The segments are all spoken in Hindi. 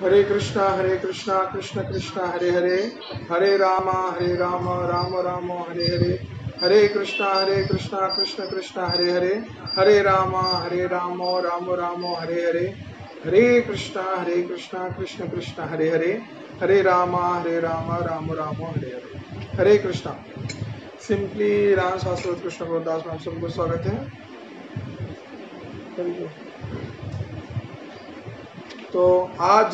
हरे कृष्णा कृष्ण कृष्ण हरे हरे, हरे राम राम राम हरे हरे, हरे कृष्णा कृष्ण कृष्ण हरे हरे, हरे राम राम राम हरे हरे, हरे कृष्णा कृष्ण कृष्ण हरे हरे, हरे राम राम राम हरे हरे, हरे कृष्णा। सिंपली राम शास्त्र कृष्ण गुरुदास में आप सबको स्वागत है। तो आज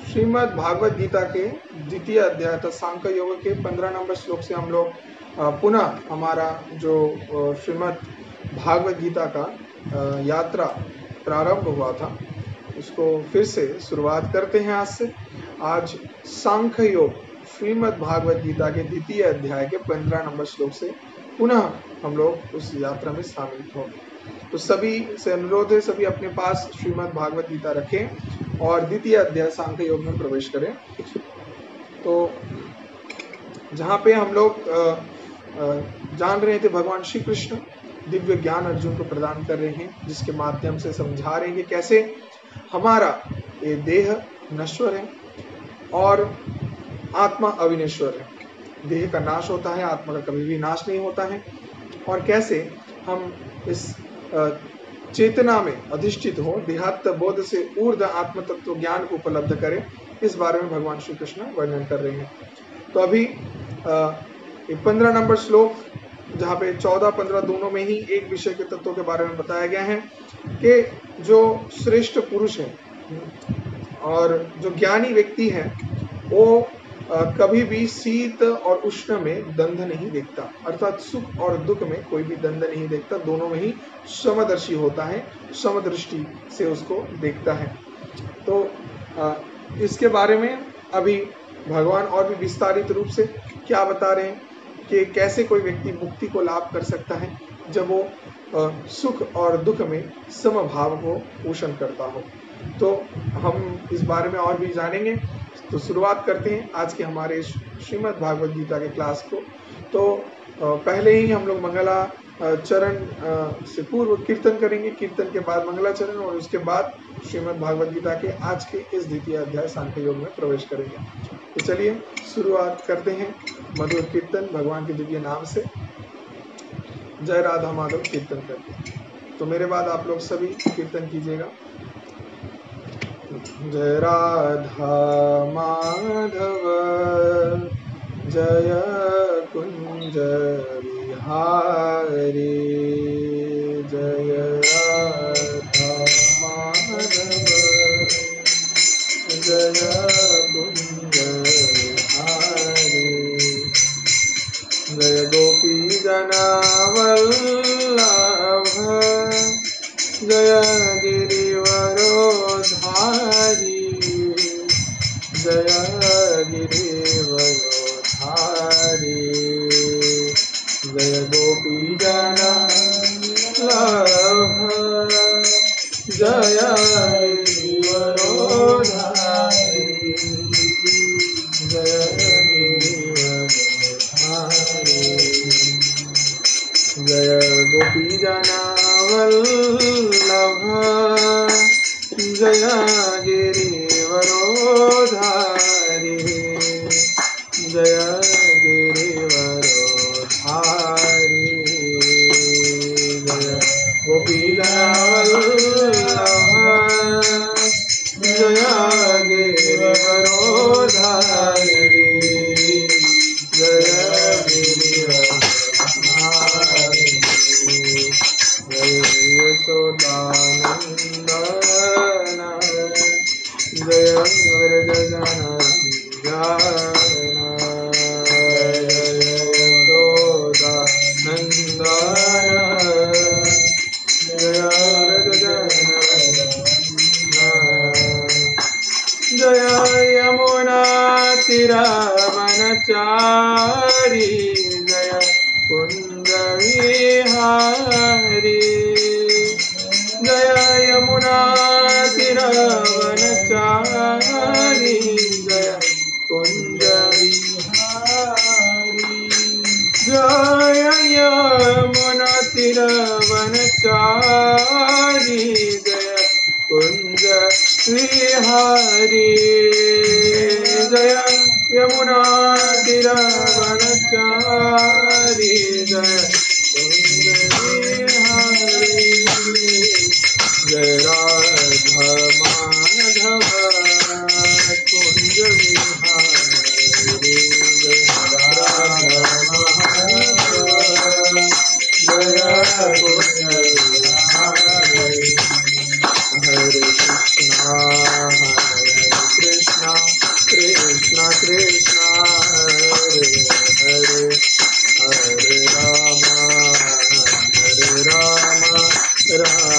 श्रीमद् भागवत गीता के द्वितीय अध्याय तथा सांख्य योग के 15 नंबर श्लोक से हम लोग पुनः हमारा जो श्रीमद् भागवत गीता का यात्रा प्रारंभ हुआ था उसको फिर से शुरुआत करते हैं। आज से आज सांख्य योग श्रीमद् भागवत गीता के द्वितीय अध्याय के 15 नंबर श्लोक से पुनः हम लोग उस यात्रा में शामिल होंगे। तो सभी से अनुरोध है, सभी अपने पास श्रीमद् भागवत गीता रखें और द्वितीय अध्याय सांख्य योग में प्रवेश करें। तो जहाँ पे हम लोग जान रहे थे भगवान श्री कृष्ण दिव्य ज्ञान अर्जुन को प्रदान कर रहे हैं, जिसके माध्यम से समझा रहे हैं कि कैसे हमारा ये देह नश्वर है और आत्मा अविनश्वर है। देह का नाश होता है, आत्मा का कभी भी नाश नहीं होता है, और कैसे हम इस चेतना में अधिष्ठित हो देहात्म बोध से ऊर्ध्व आत्म तत्व ज्ञान को उपलब्ध करें, इस बारे में भगवान श्री कृष्ण वर्णन कर रहे हैं। तो अभी 15 नंबर श्लोक जहाँ पे 14-15 दोनों में ही एक विषय के तत्वों के बारे में बताया गया है कि जो श्रेष्ठ पुरुष है और जो ज्ञानी व्यक्ति है वो कभी भी शीत और उष्ण में दंध नहीं देखता, अर्थात सुख और दुख में कोई भी दंध नहीं देखता, दोनों में ही समदर्शी होता है, समदृष्टि से उसको देखता है। तो इसके बारे में अभी भगवान और भी विस्तारित रूप से क्या बता रहे हैं कि कैसे कोई व्यक्ति मुक्ति को लाभ कर सकता है जब वो सुख और दुख में समभाव को पोषण करता हो। तो हम इस बारे में और भी जानेंगे। तो शुरुआत करते हैं आज के हमारे श्रीमद् भागवत गीता के क्लास को। तो पहले ही हम लोग मंगला चरण से पूर्व कीर्तन करेंगे, कीर्तन के बाद मंगलाचरण, और उसके बाद श्रीमद् भागवत गीता के आज के इस द्वितीय अध्याय सांख्य योग में प्रवेश करेंगे। तो चलिए शुरुआत करते हैं मधुर कीर्तन भगवान के दिव्य नाम से। जय राधा माधव कीर्तन करके। तो मेरे बाद आप लोग सभी कीर्तन कीजिएगा। जय राधा माधव जय कुंज विहारी, जय राधा माधव जय कुंज विहारी, जय गोपी जना वल्लभ जय गिरिवरोधारी, जय गिरिवरोधारी, जय गोपी जना वल्लभ जय गिरिवरोधारी, जय जय गोपी जना वल्लभ जय गिरिवरोधारी, जय गिरिवरोधारी, जय गोपी जना वल्लभ जय गिरिवरोधारी, जय यशोदानंदन जय व्रजजनरंजन, जय यशोदानंदन जय व्रजजनरंजन, जय यमुना तीरवनचारी, जय कुंज विहारी, जय यमुना तीरवनचारी, जय कुंज विहारी, जय यमुना तीरवनचारी, जय कुंज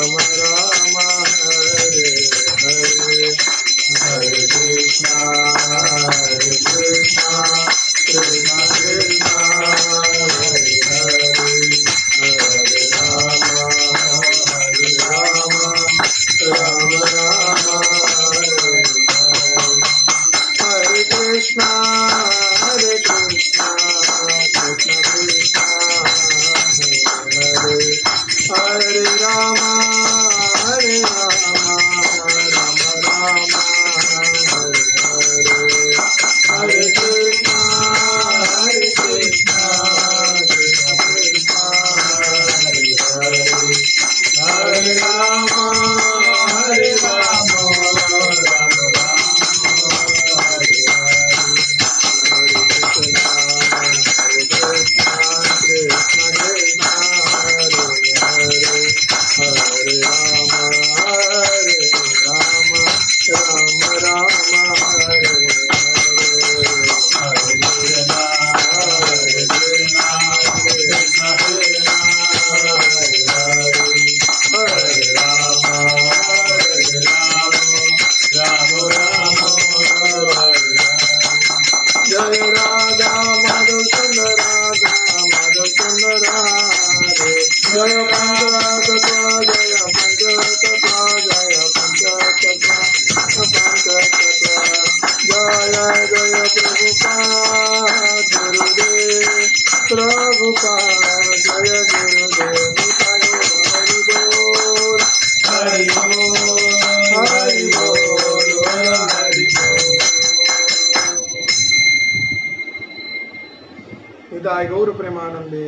राम राम हरे हरे हरे कृष्णा कृष्ण कृष्ण हरे हरे हरे राम राम राम हरे कृष्णा कृष्ण कृष्ण हरे राम राम राम हरे कृष्णा कृष्ण कृष्ण हरे राम राम जय राधा माधव चंद्र राधा माधव चंद्र राधे जय पंचतत्व जय पंचतत्व जय पंचतत्व जय जय प्रभुपाद जय गुरुदेव हरि बोल हरि बोल हरि बोल। निताय गौर प्रेमानंदे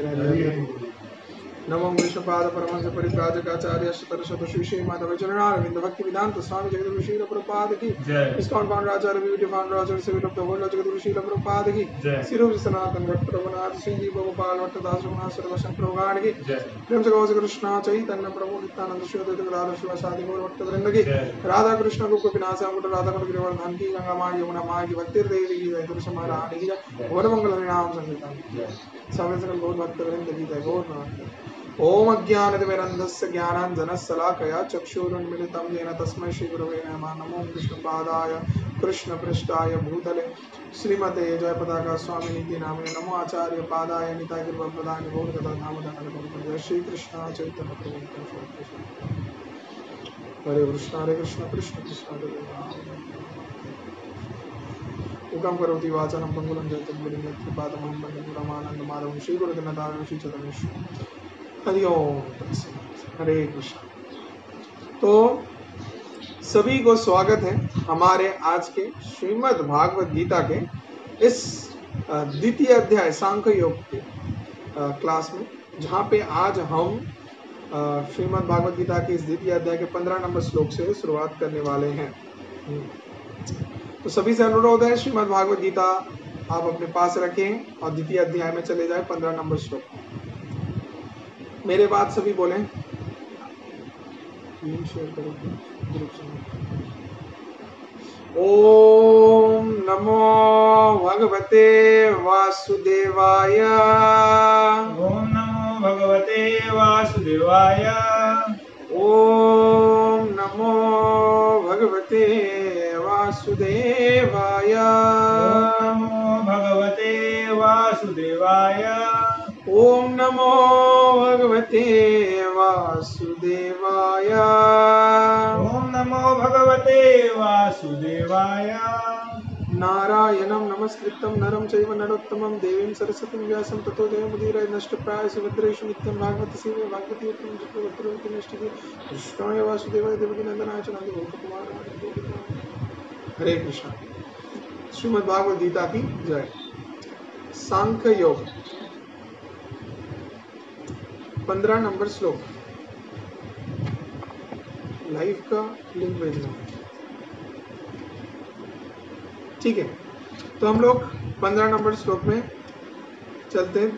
नमो विष्णुपाद परमहंस परिव्राजकाचार्य शतरशत श्री माधव चरणारविंद भक्ति वेदांत स्वामी जगद्गुरु श्रील प्रभुपाद की इस्कॉन फाउंडर आचार्य विविध फाउंडर आचार्य से विलुप्त हो जगद्गुरु श्रील प्रभुपाद की सिरूप सनातन भक्त रघुनाथ श्री जी गोपाल भट्टदास रघुनाथ सर्वशंकर भगवान की प्रेम से गौर कृष्ण चैतन्य प्रभु नित्यानंद श्री राधा शिवासादि गौर भक्त वृंद की राधा कृष्ण को विनाश राधा कुंड गिरिवर्धन की गंगा माँ यमुना माँ की भक्ति देवी की जय तुलसी महारानी की जय वर मंगल हरिनाम संकीर्तन सभी सकल गौर भक्त वृंद की जय गौर ओम अज्ञानतिमिरन्धस्य ज्ञानाञ्जनशलाकया चक्षुरुन्मीलितं येन तस्मै श्रीगुरवे नमः। नमो विष्णुपादाय कृष्णपृष्ठाय भूतले श्रीमते जयपताका स्वामिनीति नामिने नमो आचार्य पादाय निताय कृपाप्रदाय गौरकथानामदानकल्पं जय श्री कृष्ण चैतन्य प्रभु हरे कृष्ण कृष्ण कृष्ण हरे उकम करोति वाचनं पंगुलं जयतं कृपातमहं वन्दे रामानंद माधवं श्री गुरुनाथ श्री चतुर्वेश हरि ओम हरे कृष्ण। तो सभी को स्वागत है हमारे आज के श्रीमद् भागवत गीता के इस द्वितीय अध्याय सांख्य योग के क्लास में, जहाँ पे आज हम श्रीमद् भागवत गीता के इस द्वितीय अध्याय के 15 नंबर श्लोक से शुरुआत करने वाले हैं। तो सभी से अनुरोध है श्रीमद् भागवत गीता आप अपने पास रखें और द्वितीय अध्याय में चले जाए 15 नंबर श्लोक। मेरे बात सभी बोले। ओम नमो भगवते वासुदेवाय। ओम नमो भगवते वासुदेवाय। ओम नमो भगवते वासुदेवाय। ओम नमो भगवते वासुदेवाय। ओम नमो भगवते वासुदेवाय। ओम नमो भगवते वासुदेवाय। नारायणं नमस्कृतं नरं चैव नरोत्तमं देवीं सरस्वतीं व्यासं ततो जयमुदीरये नष्टप्रायेषु भद्रेषु नित्यं भागवत सेवे भागवती उत्तमं चक्रवर्ती नष्टि कृष्णाय वासुदेवाय देवकी नंदनाय च नंदगोपकुमाराय। हरे कृष्ण। श्रीमद् भागवत गीता की जय। सांख्य योग 15 नंबर श्लोक। लाइव का लिंक भेजना, ठीक है। तो हम लोग 15 नंबर श्लोक में चलते हैं।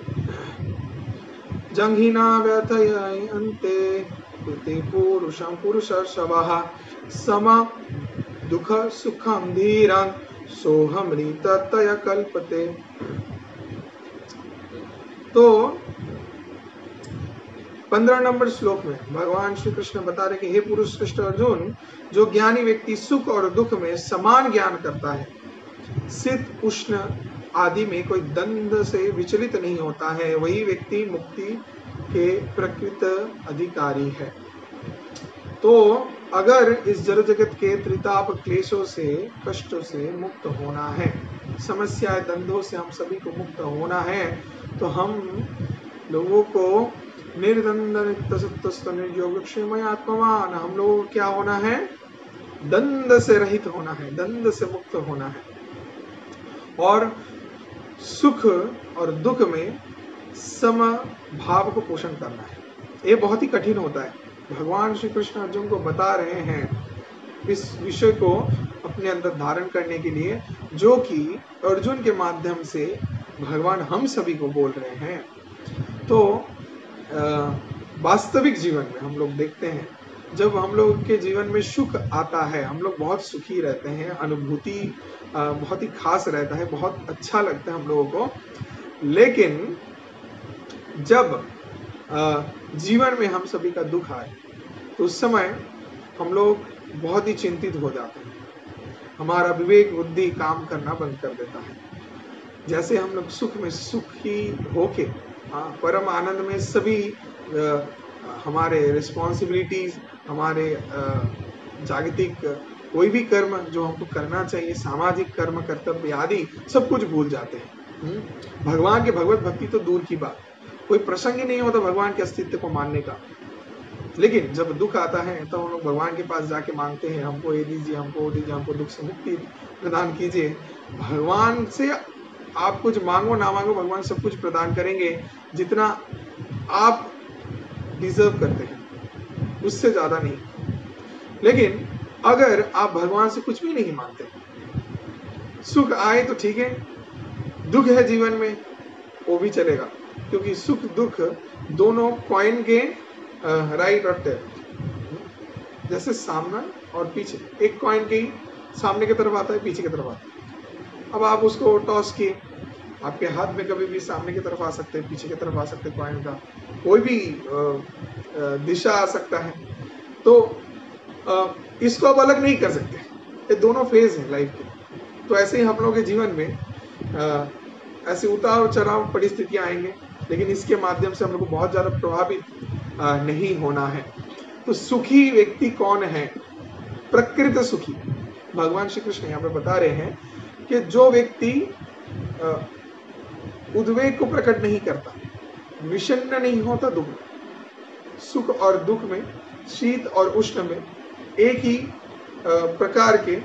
जंघिना व्यथयन्ते कृते पुरुषं पुरुषर्षवः सम दुख सुखं धीरं सोऽहमृततय कल्पते। तो 15 नंबर श्लोक में भगवान श्री कृष्ण बता रहे कि हे पुरुष श्रेष्ठ अर्जुन, जो ज्ञानी व्यक्ति सुख और दुख में समान ज्ञान करता है, शीत उष्ण आदि में कोई द्वंद्व से विचलित नहीं होता है, वही व्यक्ति मुक्ति के प्रकृत अधिकारी है। तो अगर इस जड़ जगत के त्रिताप क्लेशों से, कष्टों से मुक्त होना है, समस्या द्वंद्वों से हम सभी को मुक्त होना है, तो हम लोगों को निर्द्वंद नित्य सत्वस्थ निर्योगक्षेमय आत्मवान, हम लोगों को क्या होना है? द्वंद्व से रहित होना है, द्वंद्व से मुक्त होना है, और सुख और दुख में सम भाव को पोषण करना है। ये बहुत ही कठिन होता है। भगवान श्री कृष्ण अर्जुन को बता रहे हैं इस विषय को अपने अंदर धारण करने के लिए, जो कि अर्जुन के माध्यम से भगवान हम सभी को बोल रहे हैं। तो वास्तविक जीवन में हम लोग देखते हैं, जब हम लोग के जीवन में सुख आता है, हम लोग बहुत सुखी रहते हैं, अनुभूति बहुत ही खास रहता है, बहुत अच्छा लगता है हम लोगों को। लेकिन जब जीवन में हम सभी का दुख आए, तो उस समय हम लोग बहुत ही चिंतित हो जाते हैं, हमारा विवेक बुद्धि काम करना बंद कर देता है। जैसे हम लोग सुख में सुखी होके, परम आनंद में सभी हमारे रिस्पॉन्सिबिलिटीज, हमारे जागतिक कोई भी कर्म जो हमको करना चाहिए, सामाजिक कर्म, कर्तव्य आदि सब कुछ भूल जाते हैं। भगवान के भगवत भक्ति तो दूर की बात, कोई प्रसंग ही नहीं होता भगवान के अस्तित्व को मानने का। लेकिन जब दुख आता है तो हम लोग भगवान के पास जाके मांगते हैं, हमको ये दीजिए, हमको वो दीजिए, हमको दुख से मुक्ति प्रदान कीजिए। भगवान से आप कुछ मांगो ना मांगो, भगवान सब कुछ प्रदान करेंगे, जितना आप डिजर्व करते हैं, उससे ज्यादा नहीं। लेकिन अगर आप भगवान से कुछ भी नहीं मांगते, सुख आए तो ठीक है, दुख है जीवन में वो भी चलेगा, क्योंकि सुख दुख दोनों कॉइन के राइट और लेफ्ट, जैसे सामना और पीछे, एक कॉइन के सामने की तरफ आता है, पीछे की तरफ आता है। अब आप उसको टॉस किए, आपके हाथ में कभी भी सामने की तरफ आ सकते हैं, पीछे की तरफ आ सकते हैं, कॉइन का कोई भी दिशा आ सकता है। तो इसको आप अलग नहीं कर सकते, ये दोनों फेज हैं लाइफ के। तो ऐसे ही हम लोगों के जीवन में ऐसे उतार चढ़ाव परिस्थितियां आएंगे, लेकिन इसके माध्यम से हम लोग को बहुत ज्यादा प्रभावित नहीं होना है। तो सुखी व्यक्ति कौन है? प्रकृत सुखी। भगवान श्री कृष्ण यहाँ पे बता रहे हैं कि जो व्यक्ति उद्वेग को प्रकट नहीं करता, विषन्न नहीं होता दुख में, सुख और दुख में, शीत और उष्ण में एक ही प्रकार के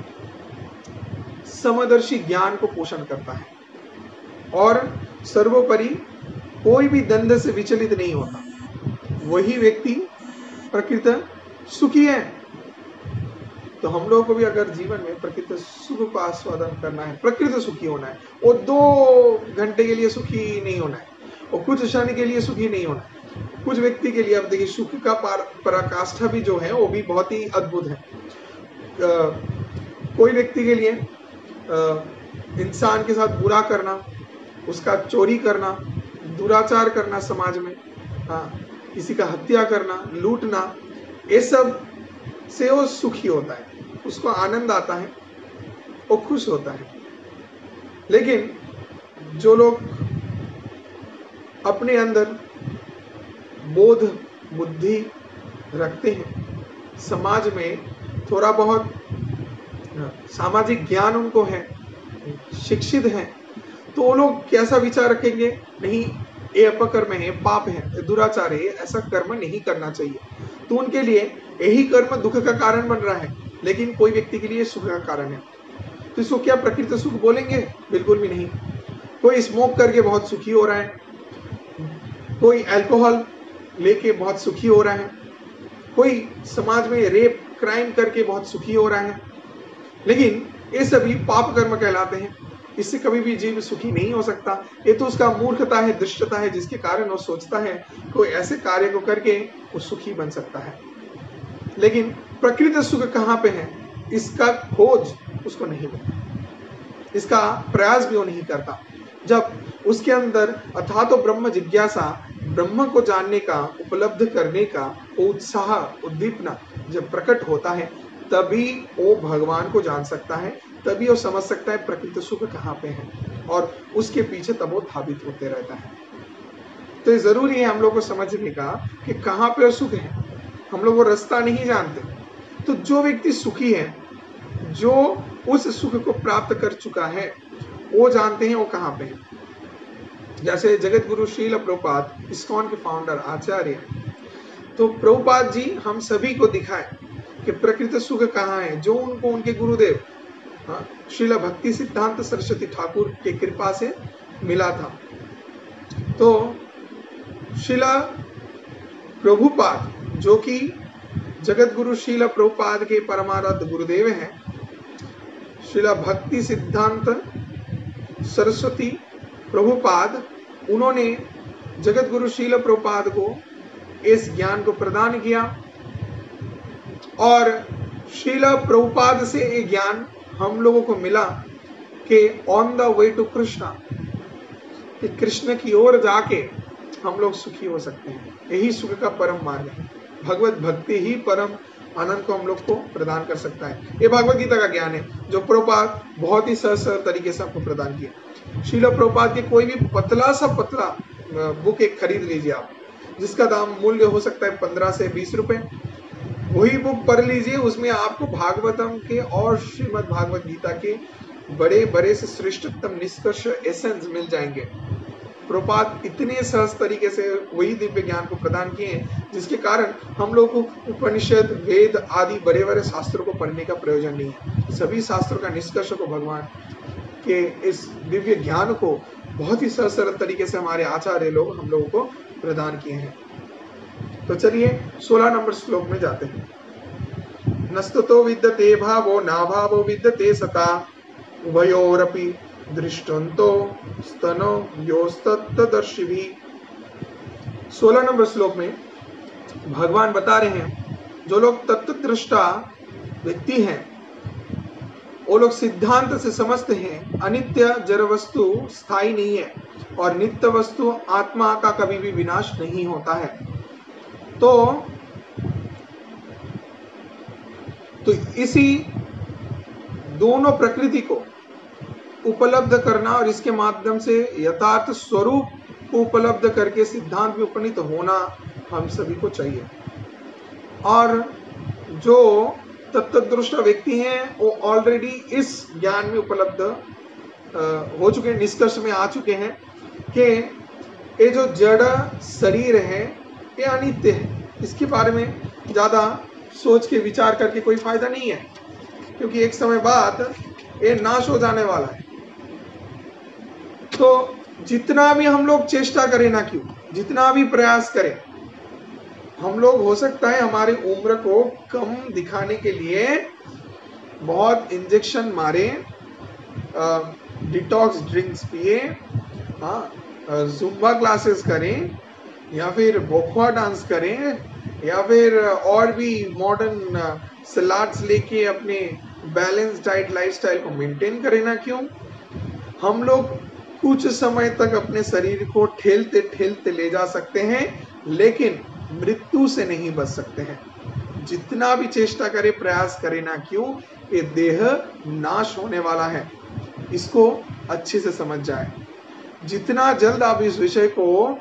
समदर्शी ज्ञान को पोषण करता है, और सर्वोपरि कोई भी द्वंद्व से विचलित नहीं होता, वही व्यक्ति प्रकृत सुखी है। तो हम लोगों को भी अगर जीवन में प्रकृत सुख का आस्वादन करना है, प्रकृत सुखी होना है, वो 2 घंटे के लिए सुखी नहीं होना है, और कुछ क्षण के लिए सुखी नहीं होना है। कुछ व्यक्ति के लिए अब देखिए सुख का पराकाष्ठा भी जो है वो भी बहुत ही अद्भुत है। कोई व्यक्ति के लिए इंसान के साथ बुरा करना, उसका चोरी करना, दुराचार करना समाज में, किसी का हत्या करना, लूटना, ये सब से वो सुखी होता है, उसको आनंद आता है, वो खुश होता है। लेकिन जो लोग अपने अंदर बोध बुद्धि रखते हैं, समाज में थोड़ा बहुत सामाजिक ज्ञान उनको है, शिक्षित हैं, तो वो लोग कैसा विचार रखेंगे? नहीं, ये अपकर्म है, पाप है, दुराचार है, ऐसा कर्म नहीं करना चाहिए। तो उनके लिए यही कर्म दुख का कारण बन रहा है, लेकिन कोई व्यक्ति के लिए सुख का कारण है। तो इसको क्या प्रकृत सुख बोलेंगे? बिल्कुल भी नहीं। कोई स्मोक करके बहुत सुखी हो रहा है, कोई अल्कोहल लेके बहुत सुखी हो रहा है, कोई समाज में रेप क्राइम करके बहुत सुखी हो रहा है, लेकिन ये सभी पाप कर्म कहलाते हैं। इससे कभी भी जीव सुखी नहीं हो सकता। ये तो उसका मूर्खता है, दृष्टता है, जिसके कारण वो सोचता है कोई ऐसे कार्य को करके वो सुखी बन सकता है। लेकिन प्रकृत सुख कहाँ पे है, इसका खोज उसको नहीं मिलता, इसका प्रयास भी वो नहीं करता। जब उसके अंदर अथातो ब्रह्म जिज्ञासा ब्रह्म को जानने का, उपलब्ध करने का उत्साह, उद्दीपना जब प्रकट होता है तभी वो भगवान को जान सकता है, तभी वो समझ सकता है प्रकृति सुख कहाँ पे है, और उसके पीछे तब वो धावित होते रहता है। तो ये जरूरी है हम लोग को समझने का कि कहाँ पे सुख है। हम लोग वो रास्ता नहीं जानते। तो जो व्यक्ति सुखी है, जो उस सुख को प्राप्त कर चुका है, वो जानते हैं वो कहाँ पे है। जैसे जगत गुरु श्रील प्रभुपाद, इस्कॉन के फाउंडर आचार्य, तो प्रभुपाद जी हम सभी को दिखाए कि प्रकृति सुख कहाँ है, जो उनको उनके गुरुदेव श्रील भक्ति सिद्धांत सरस्वती ठाकुर के कृपा से मिला था। तो श्रीला प्रभुपाद जो कि जगत गुरु श्रील प्रभुपाद के परमाराध्य गुरुदेव हैं, श्रीला भक्ति सिद्धांत सरस्वती प्रभुपाद, उन्होंने जगत गुरु श्रील प्रभुपाद को इस ज्ञान को प्रदान किया, और श्रील प्रभुपाद से ये ज्ञान हम लोगों को मिला कि on the way to Krishna, कि कृष्ण की ओर जाके हम लोग सुखी हो सकते हैं। यही सुख का परम मार्ग है। भगवत भक्ति ही परम आनंद को हम लोग को प्रदान कर सकता है। ये भगवत गीता का ज्ञान है जो प्रभुपाद बहुत ही सरल तरीके से आपको प्रदान किया। श्रील प्रभुपाद के कोई भी पतला बुक एक खरीद लीजिए आप, जिसका दाम मूल्य हो सकता है 15 से 20 रुपए। वही बुक पढ़ लीजिए, उसमें आपको भागवतम के और श्रीमद् भागवत गीता के बड़े बड़े से श्रेष्ठतम निष्कर्ष एसेंस मिल जाएंगे। प्रभुपाद इतने सहज तरीके से वही दिव्य ज्ञान को प्रदान किए हैं, जिसके कारण हम लोग को उपनिषद, वेद आदि बड़े बड़े शास्त्रों को पढ़ने का प्रयोजन नहीं है। सभी शास्त्रों का निष्कर्ष को भगवान के इस दिव्य ज्ञान को बहुत ही सहज सरल तरीके से हमारे आचार्य लोग हम लोगों को प्रदान किए हैं। तो चलिए 16 नंबर श्लोक में जाते हैं। नस्ततो विद्यते भावो नाभावो विद्यते सता, उभयोरपि दृष्टंतो स्तनो योस्तत्तदर्शिभिः। 16 नंबर श्लोक में भगवान बता रहे हैं, जो लोग तत्वदृष्टा व्यक्ति हैं, वो लोग सिद्धांत से समझते हैं अनित्य जड़ वस्तु स्थायी नहीं है, और नित्य वस्तु आत्मा का कभी भी विनाश नहीं होता है। तो इसी दोनों प्रकृति को उपलब्ध करना और इसके माध्यम से यथार्थ स्वरूप को उपलब्ध करके सिद्धांत में उपनीत होना हम सभी को चाहिए। और जो तत्वदृष्ट व्यक्ति हैं वो ऑलरेडी इस ज्ञान में उपलब्ध हो चुके हैं, निष्कर्ष में आ चुके हैं कि ये जो जड़ शरीर है ये अनित्य है। इसके बारे में ज्यादा सोच के विचार करके कोई फायदा नहीं है, क्योंकि एक समय बाद ये नाश हो जाने वाला है। तो जितना भी हम लोग चेष्टा करें ना क्यों, जितना भी प्रयास करें, हम लोग हो सकता है हमारी उम्र को कम दिखाने के लिए बहुत इंजेक्शन मारे, डिटॉक्स ड्रिंक्स पिए, जुम्बा क्लासेस करें, या फिर बोखवा डांस करें, या फिर और भी मॉडर्न सलाड्स लेके अपने बैलेंस डाइट लाइफस्टाइल को मेंटेन करें ना क्यों। हम लोग कुछ समय तक अपने शरीर को ठेलते ठेलते ले जा सकते हैं, लेकिन मृत्यु से नहीं बच सकते हैं। जितना भी चेष्टा करें, प्रयास करें ना क्यों, ये देह नाश होने वाला है। इसको अच्छे से समझ जाए। जितना जल्द आप इस विषय को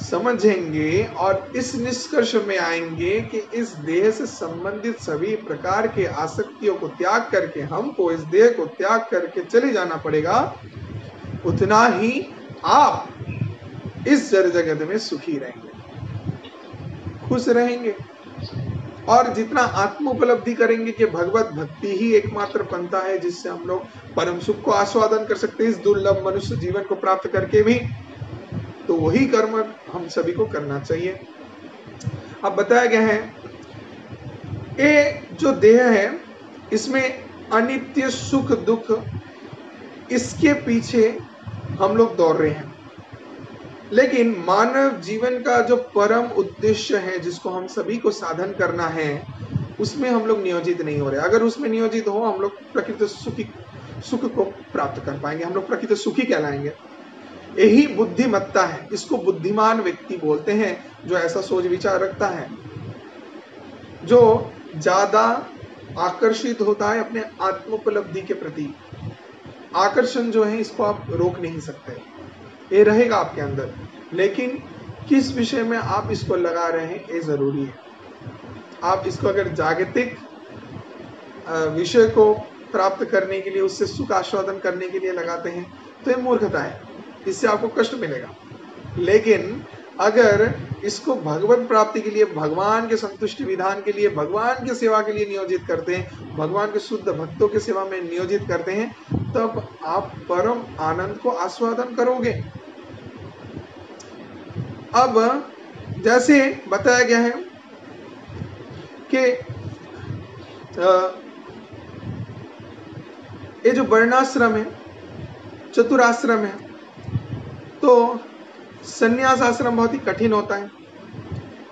समझेंगे और इस निष्कर्ष में आएंगे कि इस देह से संबंधित सभी प्रकार के आसक्तियों को त्याग करके हमको इस देह को त्याग करके चले जाना पड़ेगा, उतना ही आप इस जड़ जगत में सुखी रहेंगे, खुश रहेंगे। और जितना आत्म उपलब्धि करेंगे कि भगवत भक्ति ही एकमात्र पंथा है जिससे हम लोग परम सुख को आस्वादन कर सकते हैं इस दुर्लभ मनुष्य जीवन को प्राप्त करके भी, तो वही कर्म हम सभी को करना चाहिए। अब बताया गया है ये जो देह है इसमें अनित्य सुख दुख, इसके पीछे हम लोग दौड़ रहे हैं। लेकिन मानव जीवन का जो परम उद्देश्य है जिसको हम सभी को साधन करना है, उसमें हम लोग नियोजित नहीं हो रहे। अगर उसमें नियोजित हो, हम लोग प्रकृति सुख को प्राप्त कर पाएंगे, हम लोग प्रकृति सुखी कहलाएंगे। यही बुद्धिमत्ता है, इसको बुद्धिमान व्यक्ति बोलते हैं, जो ऐसा सोच विचार रखता है, जो ज्यादा आकर्षित होता है अपने आत्मोपलब्धि के प्रति। आकर्षण जो है इसको आप रोक नहीं सकते, ये रहेगा आपके अंदर, लेकिन किस विषय में आप इसको लगा रहे हैं ये जरूरी है। आप इसको अगर जागतिक विषय को प्राप्त करने के लिए, उससे सुख आस्वादन करने के लिए लगाते हैं तो ये मूर्खता है, इससे आपको कष्ट मिलेगा। लेकिन अगर इसको भगवत प्राप्ति के लिए, भगवान के संतुष्टि विधान के लिए, भगवान की सेवा के लिए नियोजित करते हैं, भगवान के शुद्ध भक्तों की सेवा में नियोजित करते हैं, तब आप परम आनंद को आस्वादन करोगे। अब जैसे बताया गया है कि ये जो वर्णाश्रम है, चतुराश्रम है, तो संन्यास आश्रम बहुत ही कठिन होता है,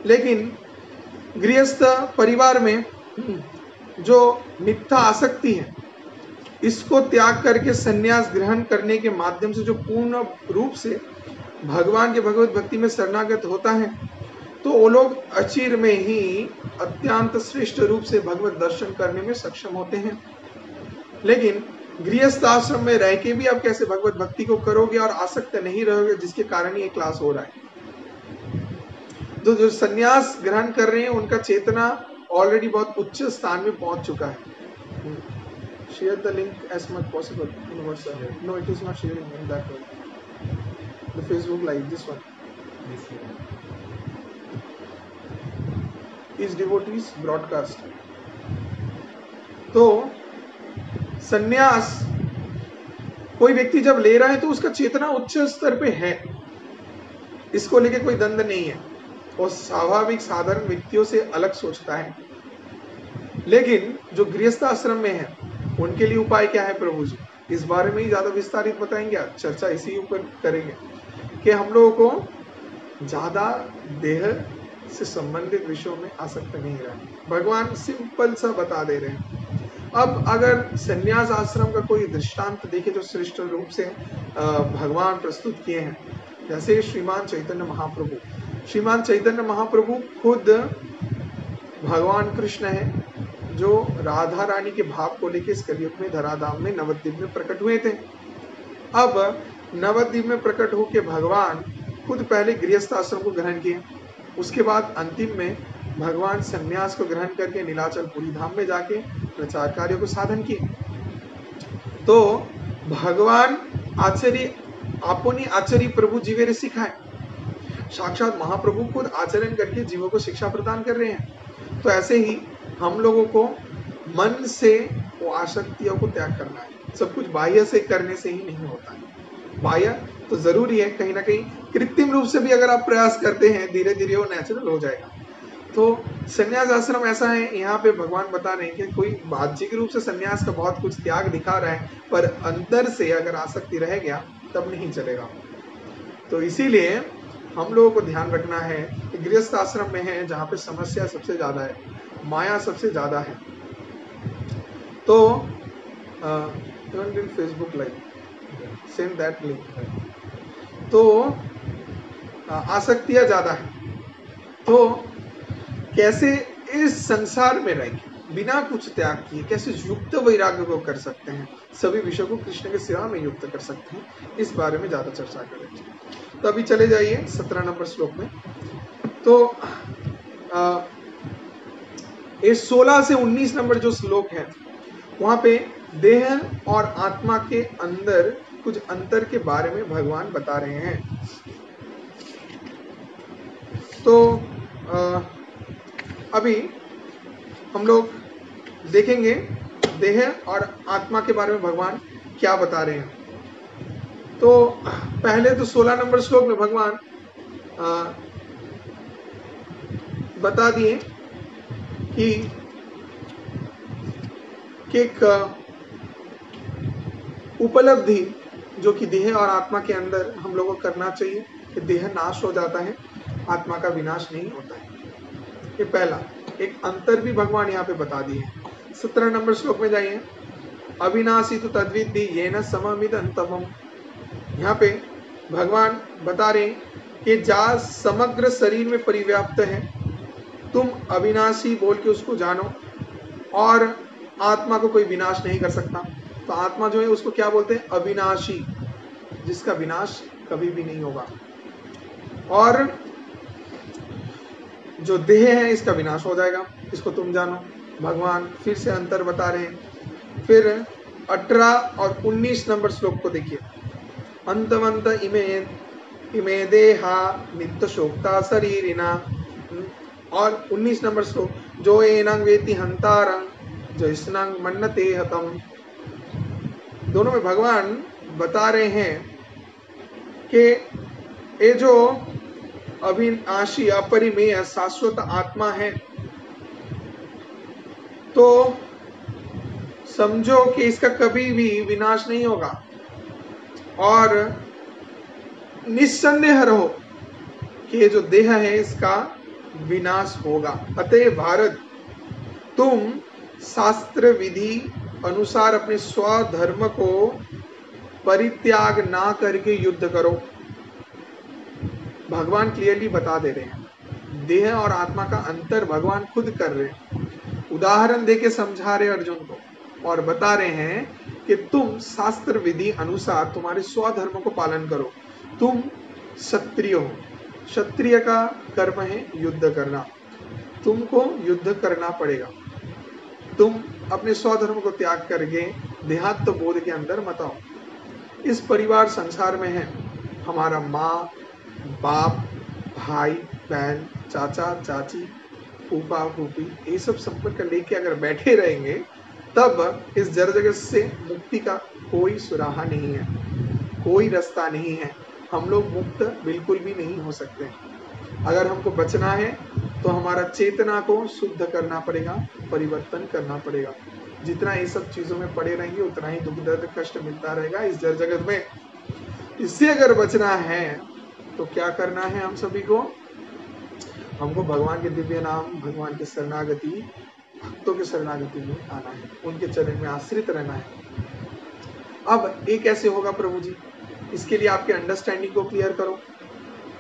लेकिन गृहस्थ परिवार में जो मिथ्या आसक्ति है, इसको त्याग करके संन्यास ग्रहण करने के माध्यम से जो पूर्ण रूप से भगवान के भगवत भक्ति में शरणागत होता है, तो वो लोग अचिर में ही अत्यंत श्रेष्ठ रूप से भगवत दर्शन करने में सक्षम होते हैं। लेकिन गृहस्थ आश्रम में रह के भी आप कैसे भगवत भक्ति को करोगे और आसक्त नहीं रहोगे, जिसके कारण ये क्लास हो रहा है। तो जो संन्यास ग्रहण कर रहे हैं उनका चेतना ऑलरेडी बहुत उच्च स्थान में पहुंच चुका है। Share the link as much possible in WhatsApp. No, it is not sharing in that way. The Facebook live, this one is devotees broadcast. तो संन्यास कोई व्यक्ति जब ले रहा है तो उसका चेतना उच्च स्तर पे है, इसको लेके कोई द्वंद्व नहीं है, और स्वाभाविक साधारण व्यक्तियों से अलग सोचता है। लेकिन जो गृहस्थ आश्रम में है उनके लिए उपाय क्या है प्रभु जी, इस बारे में ही ज्यादा विस्तारित बताएंगे, आज चर्चा इसी ऊपर करेंगे कि हम लोगों को ज्यादा देह से संबंधित विषयों में आसक्त नहीं रहना। भगवान सिंपल सा बता दे रहे हैं। अब अगर संन्यास आश्रम का कोई दृष्टांत देखे जो श्रेष्ठ रूप से भगवान प्रस्तुत किए हैं, जैसे श्रीमान चैतन्य महाप्रभु। श्रीमान चैतन्य महाप्रभु खुद भगवान कृष्ण है, जो राधा रानी के भाव को लेकर इस कलयुग में धराधाम में नवद्वीप में प्रकट हुए थे। अब नवद्वीप में प्रकट होकर भगवान खुद पहले गृहस्थ आश्रम को ग्रहण किए, उसके बाद अंतिम में भगवान संन्यास को ग्रहण करके नीलाचल पुरी धाम में जाके प्रचार कार्य को साधन किए। तो भगवान आचार्य आपनी आचार्य प्रभु जीवेरे सिखाए, साक्षात महाप्रभु खुद आचरण करके जीवों को शिक्षा प्रदान कर रहे हैं। तो ऐसे ही हम लोगों को मन से वो आसक्तियों को त्याग करना है। सब कुछ बाह्य से करने से ही नहीं होता है, बाह्य तो जरूरी है, कहीं ना कहीं कृत्रिम रूप से भी अगर आप प्रयास करते हैं धीरे धीरे वो नेचुरल हो जाएगा। तो संन्यास आश्रम ऐसा है, यहाँ पे भगवान बता रहे हैं कि कोई बाह्यिक रूप से संन्यास का बहुत कुछ त्याग दिखा रहा है, पर अंदर से अगर आसक्ति रह गया तब नहीं चलेगा। तो इसीलिए हम लोगों को ध्यान रखना है कि गृहस्थ आश्रम में है जहाँ पे समस्या सबसे ज्यादा है, माया सबसे ज्यादा है। तो Facebook live send that link. तो आसक्तियां ज्यादा है, तो कैसे इस संसार में रह बिना कुछ त्याग किए कैसे युक्त वैराग्य को कर सकते हैं, सभी विषयों को कृष्ण के सेवा में युक्त कर सकते हैं, इस बारे में ज्यादा चर्चा करेंगे। तो अभी चले जाइए 17 नंबर श्लोक में। तो ये 16 से 19 नंबर जो श्लोक है वहां पे देह और आत्मा के अंदर कुछ अंतर के बारे में भगवान बता रहे हैं। तो अभी हम लोग देखेंगे देह और आत्मा के बारे में भगवान क्या बता रहे हैं। तो पहले तो 16 नंबर श्लोक में भगवान बता दिए कि एक उपलब्धि जो कि देह और आत्मा के अंदर हम लोगों को करना चाहिए कि देह नाश हो जाता है, आत्मा का विनाश नहीं होता है। ये पहला एक अंतर भी भगवान यहाँ पे बता दिए। 17 नंबर श्लोक में जाइए। अविनाशी तो तद्विद्धि येन सममिदं तमम्। यहाँ पे भगवान बता रहे हैं कि जा समग्र शरीर में परिव्याप्त है, तुम अविनाशी बोल के उसको जानो, और आत्मा को कोई विनाश नहीं कर सकता। तो आत्मा जो है उसको क्या बोलते हैं? अविनाशी, जिसका विनाश कभी भी नहीं होगा। और जो देह है इसका विनाश हो जाएगा, इसको तुम जानो। भगवान फिर से अंतर बता रहे हैं। फिर 18 और 19 नंबर श्लोक को देखिए। अंतवंत इमे देहा नित्य शोक्ता शरीरिना। और 19 नंबर श्लोक, जो एनंग वेति हंतारंग जो स्नंग मन्नते हतम। दोनों में भगवान बता रहे हैं कि ये जो अविनाशी अपरिमेय शाश्वत आत्मा है, तो समझो कि इसका कभी भी विनाश नहीं होगा, और निस्संदेह रहो कि ये जो देह है इसका विनाश होगा। अतः भारत, तुम शास्त्र विधि अनुसार अपने स्वधर्म को परित्याग ना करके युद्ध करो। भगवान क्लियरली बता दे रहे हैं, देह और आत्मा का अंतर भगवान खुद कर रहे हैं, उदाहरण देके समझा रहे अर्जुन को, और बता रहे हैं कि तुम शास्त्र विधि अनुसार तुम्हारे स्वधर्म को पालन करो। तुम क्षत्रिय हो, क्षत्रिय का कर्म है युद्ध करना, तुमको युद्ध करना पड़ेगा। तुम अपने स्वधर्म को त्याग करके देहात्म बोध के अंदर मत आओ। इस परिवार संसार में है, हमारा माँ बाप, भाई बहन, चाचा चाची, फूफा फूफी, ये सब संपर्क लेके अगर बैठे रहेंगे, तब इस जड़ जगत से मुक्ति का कोई सुराहा नहीं है, कोई रास्ता नहीं है। हम लोग मुक्त बिल्कुल भी नहीं हो सकते। अगर हमको बचना है तो हमारा चेतना को शुद्ध करना पड़ेगा, परिवर्तन करना पड़ेगा। जितना ये सब चीजों में पड़े रहेंगे उतना ही दुख दर्द कष्ट मिलता रहेगा इस जड़ जगत में। इससे अगर बचना है तो क्या करना है? हम सभी को, हमको भगवान के दिव्य नाम, भगवान के शरणागति, भक्तों के शरणागति में आना है, उनके चरण में आश्रित रहना है। अब ये कैसे होगा प्रभु जी? इसके लिए आपके अंडरस्टैंडिंग को क्लियर करो।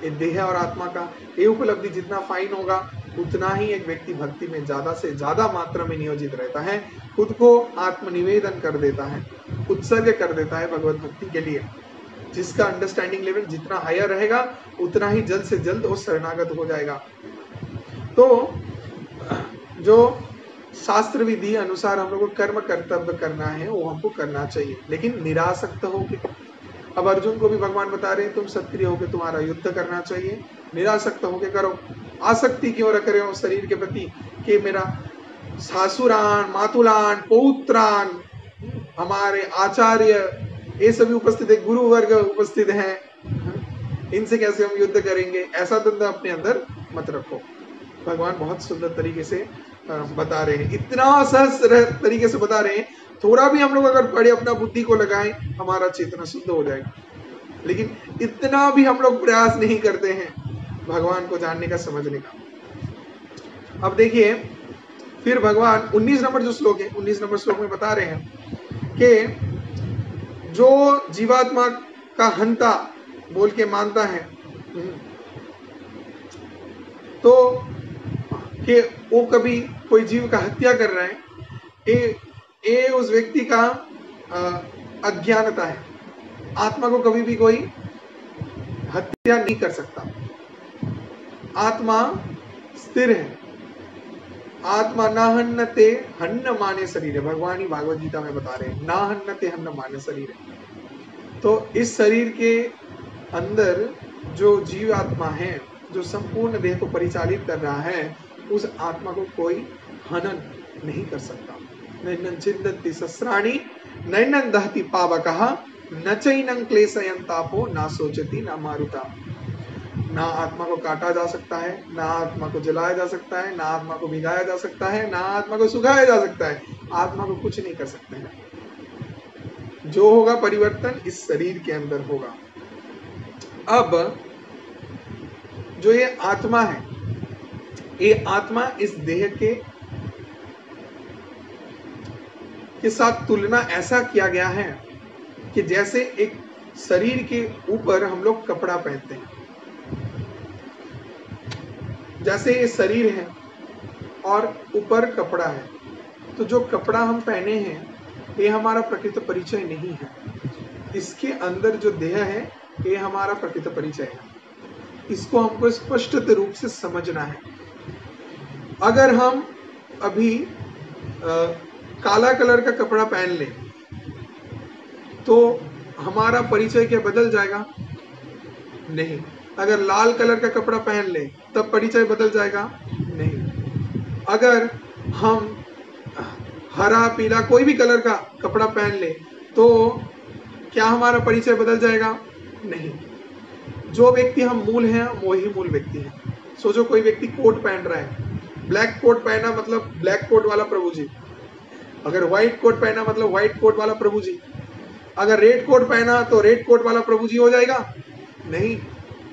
ये देह और आत्मा का ये उपलब्धि जितना फाइन होगा, उतना ही एक व्यक्ति भक्ति में ज्यादा से ज्यादा मात्रा में नियोजित रहता है, खुद को आत्मनिवेदन कर देता है, उत्सर्ग कर देता है भगवत भक्ति के लिए। जिसका अंडरस्टैंडिंग लेवल जितना हायर रहेगा, उतना ही जल्द से जल्द वो शरणागत हो जाएगा। तो जो शास्त्र विधि अनुसार हम लोग को कर्म कर्तव्य करना है वो हमको करना चाहिए, लेकिन निरासक्त होके। अब अर्जुन को भी भगवान बता रहे हैं, तुम क्षत्रिय होके तुम्हारा युद्ध करना चाहिए, निरासक्त होके करो। आसक्ति क्यों रख रहे हो शरीर के प्रति कि मेरा सासुरान, मातुलान, पौत्रान, हमारे आचार्य ये सभी उपस्थित है, गुरु वर्ग उपस्थित हैं, इनसे कैसे हम युद्ध करेंगे? ऐसा धंधा अपने अंदर मत रखो। भगवान बहुत सुंदर तरीके से बता रहे हैं, इतना सहज तरीके से बता रहे हैं। थोड़ा भी हम लोग अगर पढ़े, अपना बुद्धि को लगाएं, हमारा चेतना शुद्ध हो जाएगा। लेकिन इतना भी हम लोग प्रयास नहीं करते हैं भगवान को जानने का, समझने का। अब देखिए फिर भगवान 19 नंबर जो श्लोक है, 19 नंबर श्लोक में बता रहे हैं कि जो जीवात्मा का हंता बोल के मानता है, तो कि वो कभी कोई जीव का हत्या कर रहा है, ये उस व्यक्ति का अज्ञानता है। आत्मा को कभी भी कोई हत्या नहीं कर सकता। आत्मा स्थिर है। आत्मा ना हन्नते हन्न माने शरीर है, भगवान ही भागवत गीता में बता रहे हैं, ना हन्नते हन्न माने शरीर है। तो इस शरीर के अंदर जो जीव आत्मा है, जो संपूर्ण देह को परिचालित कर रहा है, उस आत्मा को कोई हनन नहीं कर सकता। नैनन छिन्दन्ति शस्त्राणि नैनन दहति पावकः न चैनं क्लेशयन्तापो ना सोचति ना मारुता। ना आत्मा को काटा जा सकता है, ना आत्मा को जलाया जा सकता है, ना आत्मा को भिगाया जा सकता है, ना आत्मा को सुखाया जा सकता है। आत्मा को कुछ नहीं कर सकते हैं। जो होगा परिवर्तन इस शरीर के अंदर होगा। अब जो ये आत्मा है, ये आत्मा इस देह के साथ तुलना ऐसा किया गया है कि जैसे एक शरीर के ऊपर हम लोग कपड़ा पहनते हैं। जैसे ये शरीर है और ऊपर कपड़ा है, तो जो कपड़ा हम पहने हैं ये हमारा प्रकृत परिचय नहीं है। इसके अंदर जो देह है ये हमारा प्रकृत परिचय है। इसको हमको स्पष्ट रूप से समझना है। अगर हम अभी काला कलर का कपड़ा पहन लें तो हमारा परिचय क्या बदल जाएगा? नहीं। अगर लाल कलर का कपड़ा पहन ले तब परिचय बदल जाएगा? नहीं। अगर हम हरा पीला कोई भी कलर का कपड़ा पहन ले तो क्या हमारा परिचय बदल जाएगा? नहीं। जो व्यक्ति हम मूल हैं वही मूल व्यक्ति है। सोचो कोई व्यक्ति कोट पहन रहा है, ब्लैक कोट पहना मतलब ब्लैक कोट वाला प्रभु जी, अगर व्हाइट कोट पहना मतलब व्हाइट कोट वाला प्रभु जी, अगर रेड कोट पहना तो रेड कोट वाला प्रभु जी हो जाएगा? नहीं।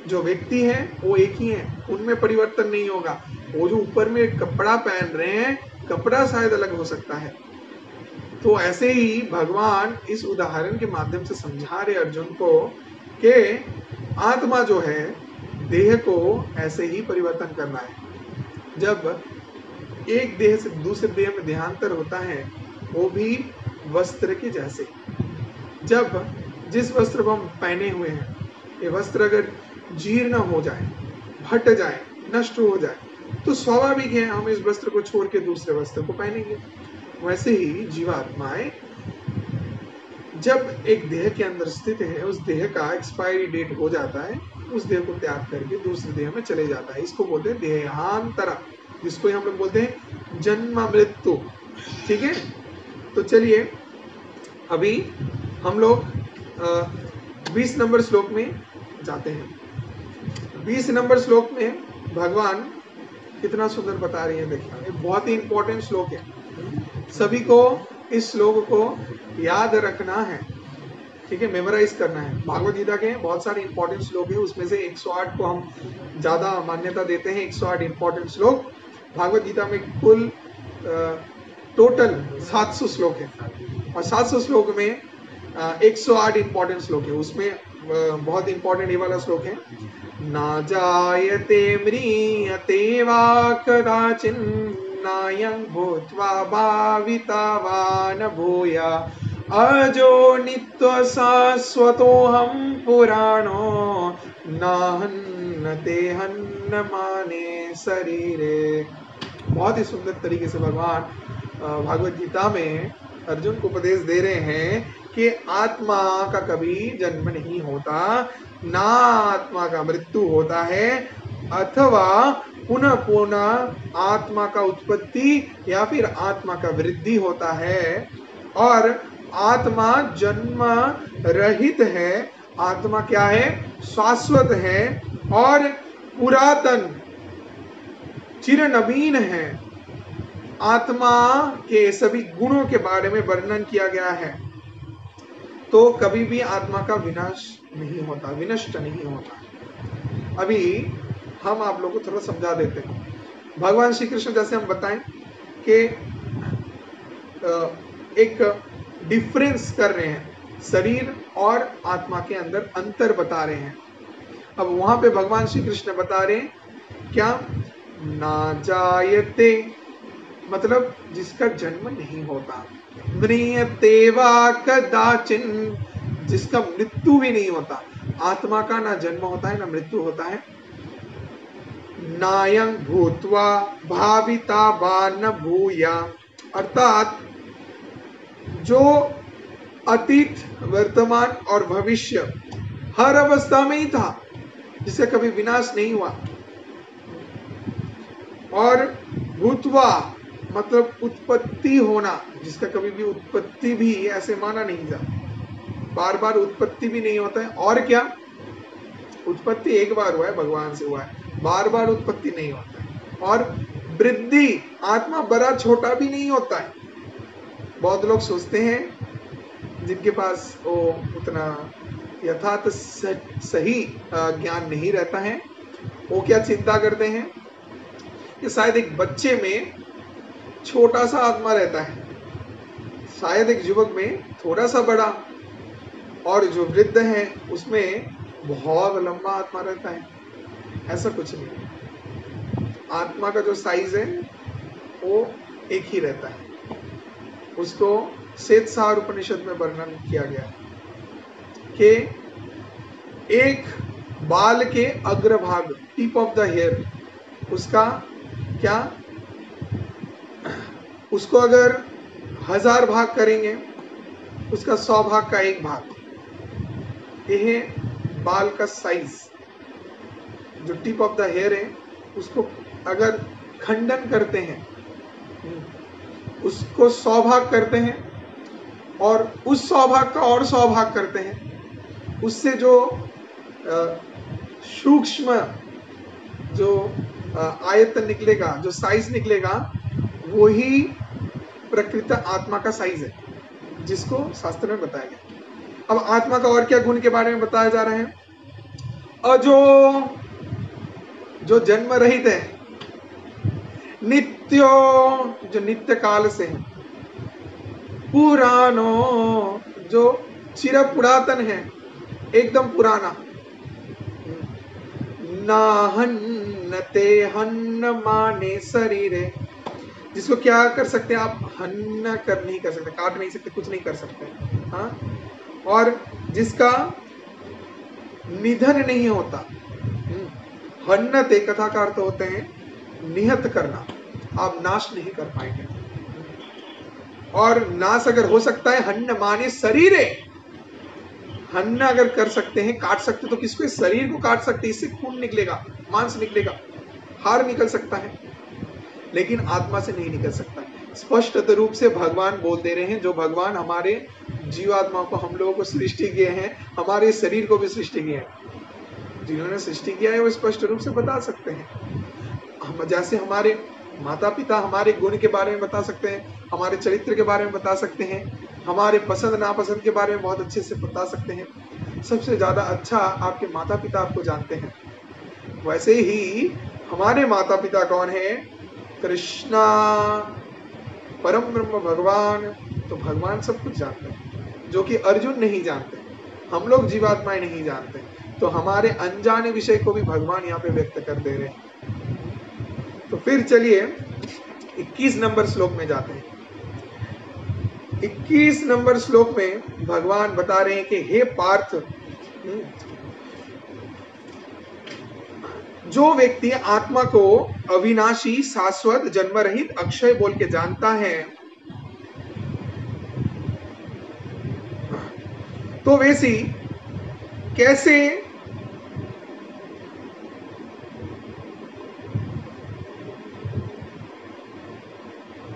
जो व्यक्ति है वो एक ही है, उनमें परिवर्तन नहीं होगा। वो जो ऊपर में कपड़ा पहन रहे हैं, कपड़ा शायद अलग हो सकता है। तो ऐसे ही भगवान इस उदाहरण के माध्यम से समझा रहे अर्जुन को कि आत्मा जो है देह को ऐसे ही परिवर्तन करना है। जब एक देह से दूसरे देह में देहांतर होता है वो भी वस्त्र के जैसे। जब जिस वस्त्र को हम पहने हुए हैं ये वस्त्र अगर जीर्ण हो जाए, फट जाए, नष्ट हो जाए तो स्वाभाविक है हम इस वस्त्र को छोड़ के दूसरे वस्त्र को पहनेंगे। वैसे ही जीवात्माएं जब एक देह के अंदर स्थित है, उस देह का एक्सपायरी डेट हो जाता है, उस देह को त्याग करके दूसरे देह में चले जाता है। इसको बोलते हैं देहांतरा, जिसको हम लोग बोलते हैं जन्म मृत्यु। ठीक है, तो चलिए अभी हम लोग 20 नंबर श्लोक में जाते हैं। 20 नंबर श्लोक में भगवान कितना सुंदर बता रही है। देखिए ये बहुत ही इंपॉर्टेंट श्लोक है, सभी को इस श्लोक को याद रखना है। ठीक है, मेमोराइज करना है। भागवत गीता के बहुत सारे इंपॉर्टेंट श्लोक है, उसमें से 108 को हम ज्यादा मान्यता देते हैं। 108 इंपॉर्टेंट श्लोक भागवत गीता में कुल टोटल 700 श्लोक है और 700 श्लोक में 108 इंपॉर्टेंट श्लोक है। उसमें बहुत इंपॉर्टेंट ये वाला श्लोक है, ना जायते म्रियते वा कदाचिन नायं भूत्वा भाविता वा न भूया अजो नित्य शाश्वतोऽहं पुराणो नाहन्नते हन्न माने शरीरे। बहुत ही सुंदर तरीके से भगवान भागवत गीता में अर्जुन को उपदेश दे रहे हैं कि आत्मा का कभी जन्म नहीं होता, ना आत्मा का मृत्यु होता है, अथवा पुनः पुनः आत्मा का उत्पत्ति या फिर आत्मा का वृद्धि होता है। और आत्मा जन्म रहित है, आत्मा क्या है? शाश्वत है और पुरातन चिर नवीन है। आत्मा के सभी गुणों के बारे में वर्णन किया गया है, तो कभी भी आत्मा का विनाश नहीं होता, विनष्ट नहीं होता। अभी हम आप लोगों को थोड़ा समझा देते हैं। भगवान श्री कृष्ण जैसे हम बताएं कि एक डिफरेंस कर रहे हैं, शरीर और आत्मा के अंदर अंतर बता रहे हैं। अब वहां पे भगवान श्री कृष्ण बता रहे हैं क्या? ना जायते मतलब जिसका जन्म नहीं होता, म्रियते वा कदाचिन जिसका मृत्यु भी नहीं होता। आत्मा का ना जन्म होता है ना मृत्यु होता है। नायं भूत्वा भाविता वा न भूया, अर्थात जो अतीत, वर्तमान और भविष्य हर अवस्था में ही था, जिसे कभी विनाश नहीं हुआ। और भूतवा मतलब उत्पत्ति होना, जिसका कभी भी उत्पत्ति भी ऐसे माना नहीं जा, बार बार उत्पत्ति भी नहीं होता है। और क्या? उत्पत्ति एक बार हुआ है, भगवान से हुआ है, बार बार उत्पत्ति नहीं होता है। और वृद्धि, आत्मा बड़ा छोटा भी नहीं होता है। बहुत लोग सोचते हैं जिनके पास वो उतना यथार्थ सही ज्ञान नहीं रहता है, वो क्या चिंता करते हैं कि शायद एक बच्चे में छोटा सा आत्मा रहता है, शायद एक युवक में थोड़ा सा बड़ा, और जो वृद्ध है उसमें बहुत लंबा आत्मा रहता है, ऐसा कुछ नहीं। आत्मा का जो साइज है वो एक ही रहता है। उसको श्वेतसार उपनिषद में वर्णन किया गया है कि एक बाल के अग्रभाग, टिप ऑफ द हेयर, उसका क्या, उसको अगर 1000 भाग करेंगे, उसका 100 भाग का एक भाग, यह बाल का साइज, जो टिप ऑफ द हेयर है, उसको अगर खंडन करते हैं, उसको 100 भाग करते हैं और उस 100 भाग का और 100 भाग करते हैं, उससे जो सूक्ष्म जो आयतन निकलेगा, जो साइज निकलेगा, वही प्रकृत आत्मा का साइज है, जिसको शास्त्र में बताया गया। अब आत्मा का और क्या गुण के बारे में बताया जा रहा है? अजो, जो जन्म रहित है, नित्यो, जो नित्य काल से है, पुरानो, जो चिर पुरातन है, एकदम पुराना, नाहन्नते हन्न माने शरीरे, जिसको क्या कर सकते हैं आप, हन्न कर नहीं कर सकते, काट नहीं सकते, कुछ नहीं कर सकते, हाँ, और जिसका निधन नहीं होता। हन्नते कथा का अर्थ होते हैं निहत करना, आप नाश नहीं कर पाएंगे। और नाश अगर हो सकता है, हन्न माने शरीरे, हन्न अगर कर सकते हैं, काट सकते, तो किसको, शरीर को काट सकते, इससे खून निकलेगा, मांस निकलेगा, हार निकल सकता है, लेकिन आत्मा से नहीं निकल सकता। स्पष्ट रूप से भगवान बोल दे रहे हैं, जो भगवान हमारे जीवात्माओं को, हम लोगों को सृष्टि किए हैं, हमारे शरीर को भी सृष्टि किया है, जिन्होंने सृष्टि किया है वो स्पष्ट रूप से बता सकते हैं। हम जैसे हमारे माता पिता हमारे गुण के बारे में बता सकते हैं, हमारे चरित्र के बारे में बता सकते हैं, हमारे पसंद नापसंद के बारे में बहुत अच्छे से बता सकते हैं। सबसे ज्यादा अच्छा आपके माता पिता आपको जानते हैं। वैसे ही हमारे माता पिता कौन है? कृष्णा, परम ब्रह्म भगवान। तो भगवान सब कुछ जानते हैं, जो कि अर्जुन नहीं जानते, हम लोग जीवात्माएं नहीं जानते। तो हमारे अनजाने विषय को भी भगवान यहाँ पे व्यक्त कर दे रहे हैं। तो फिर चलिए 21 नंबर श्लोक में जाते हैं। 21 नंबर श्लोक में भगवान बता रहे हैं कि हे पार्थ, जो व्यक्ति आत्मा को अविनाशी, शाश्वत, जन्म रहित, अक्षय बोल के जानता है, तो वैसी कैसे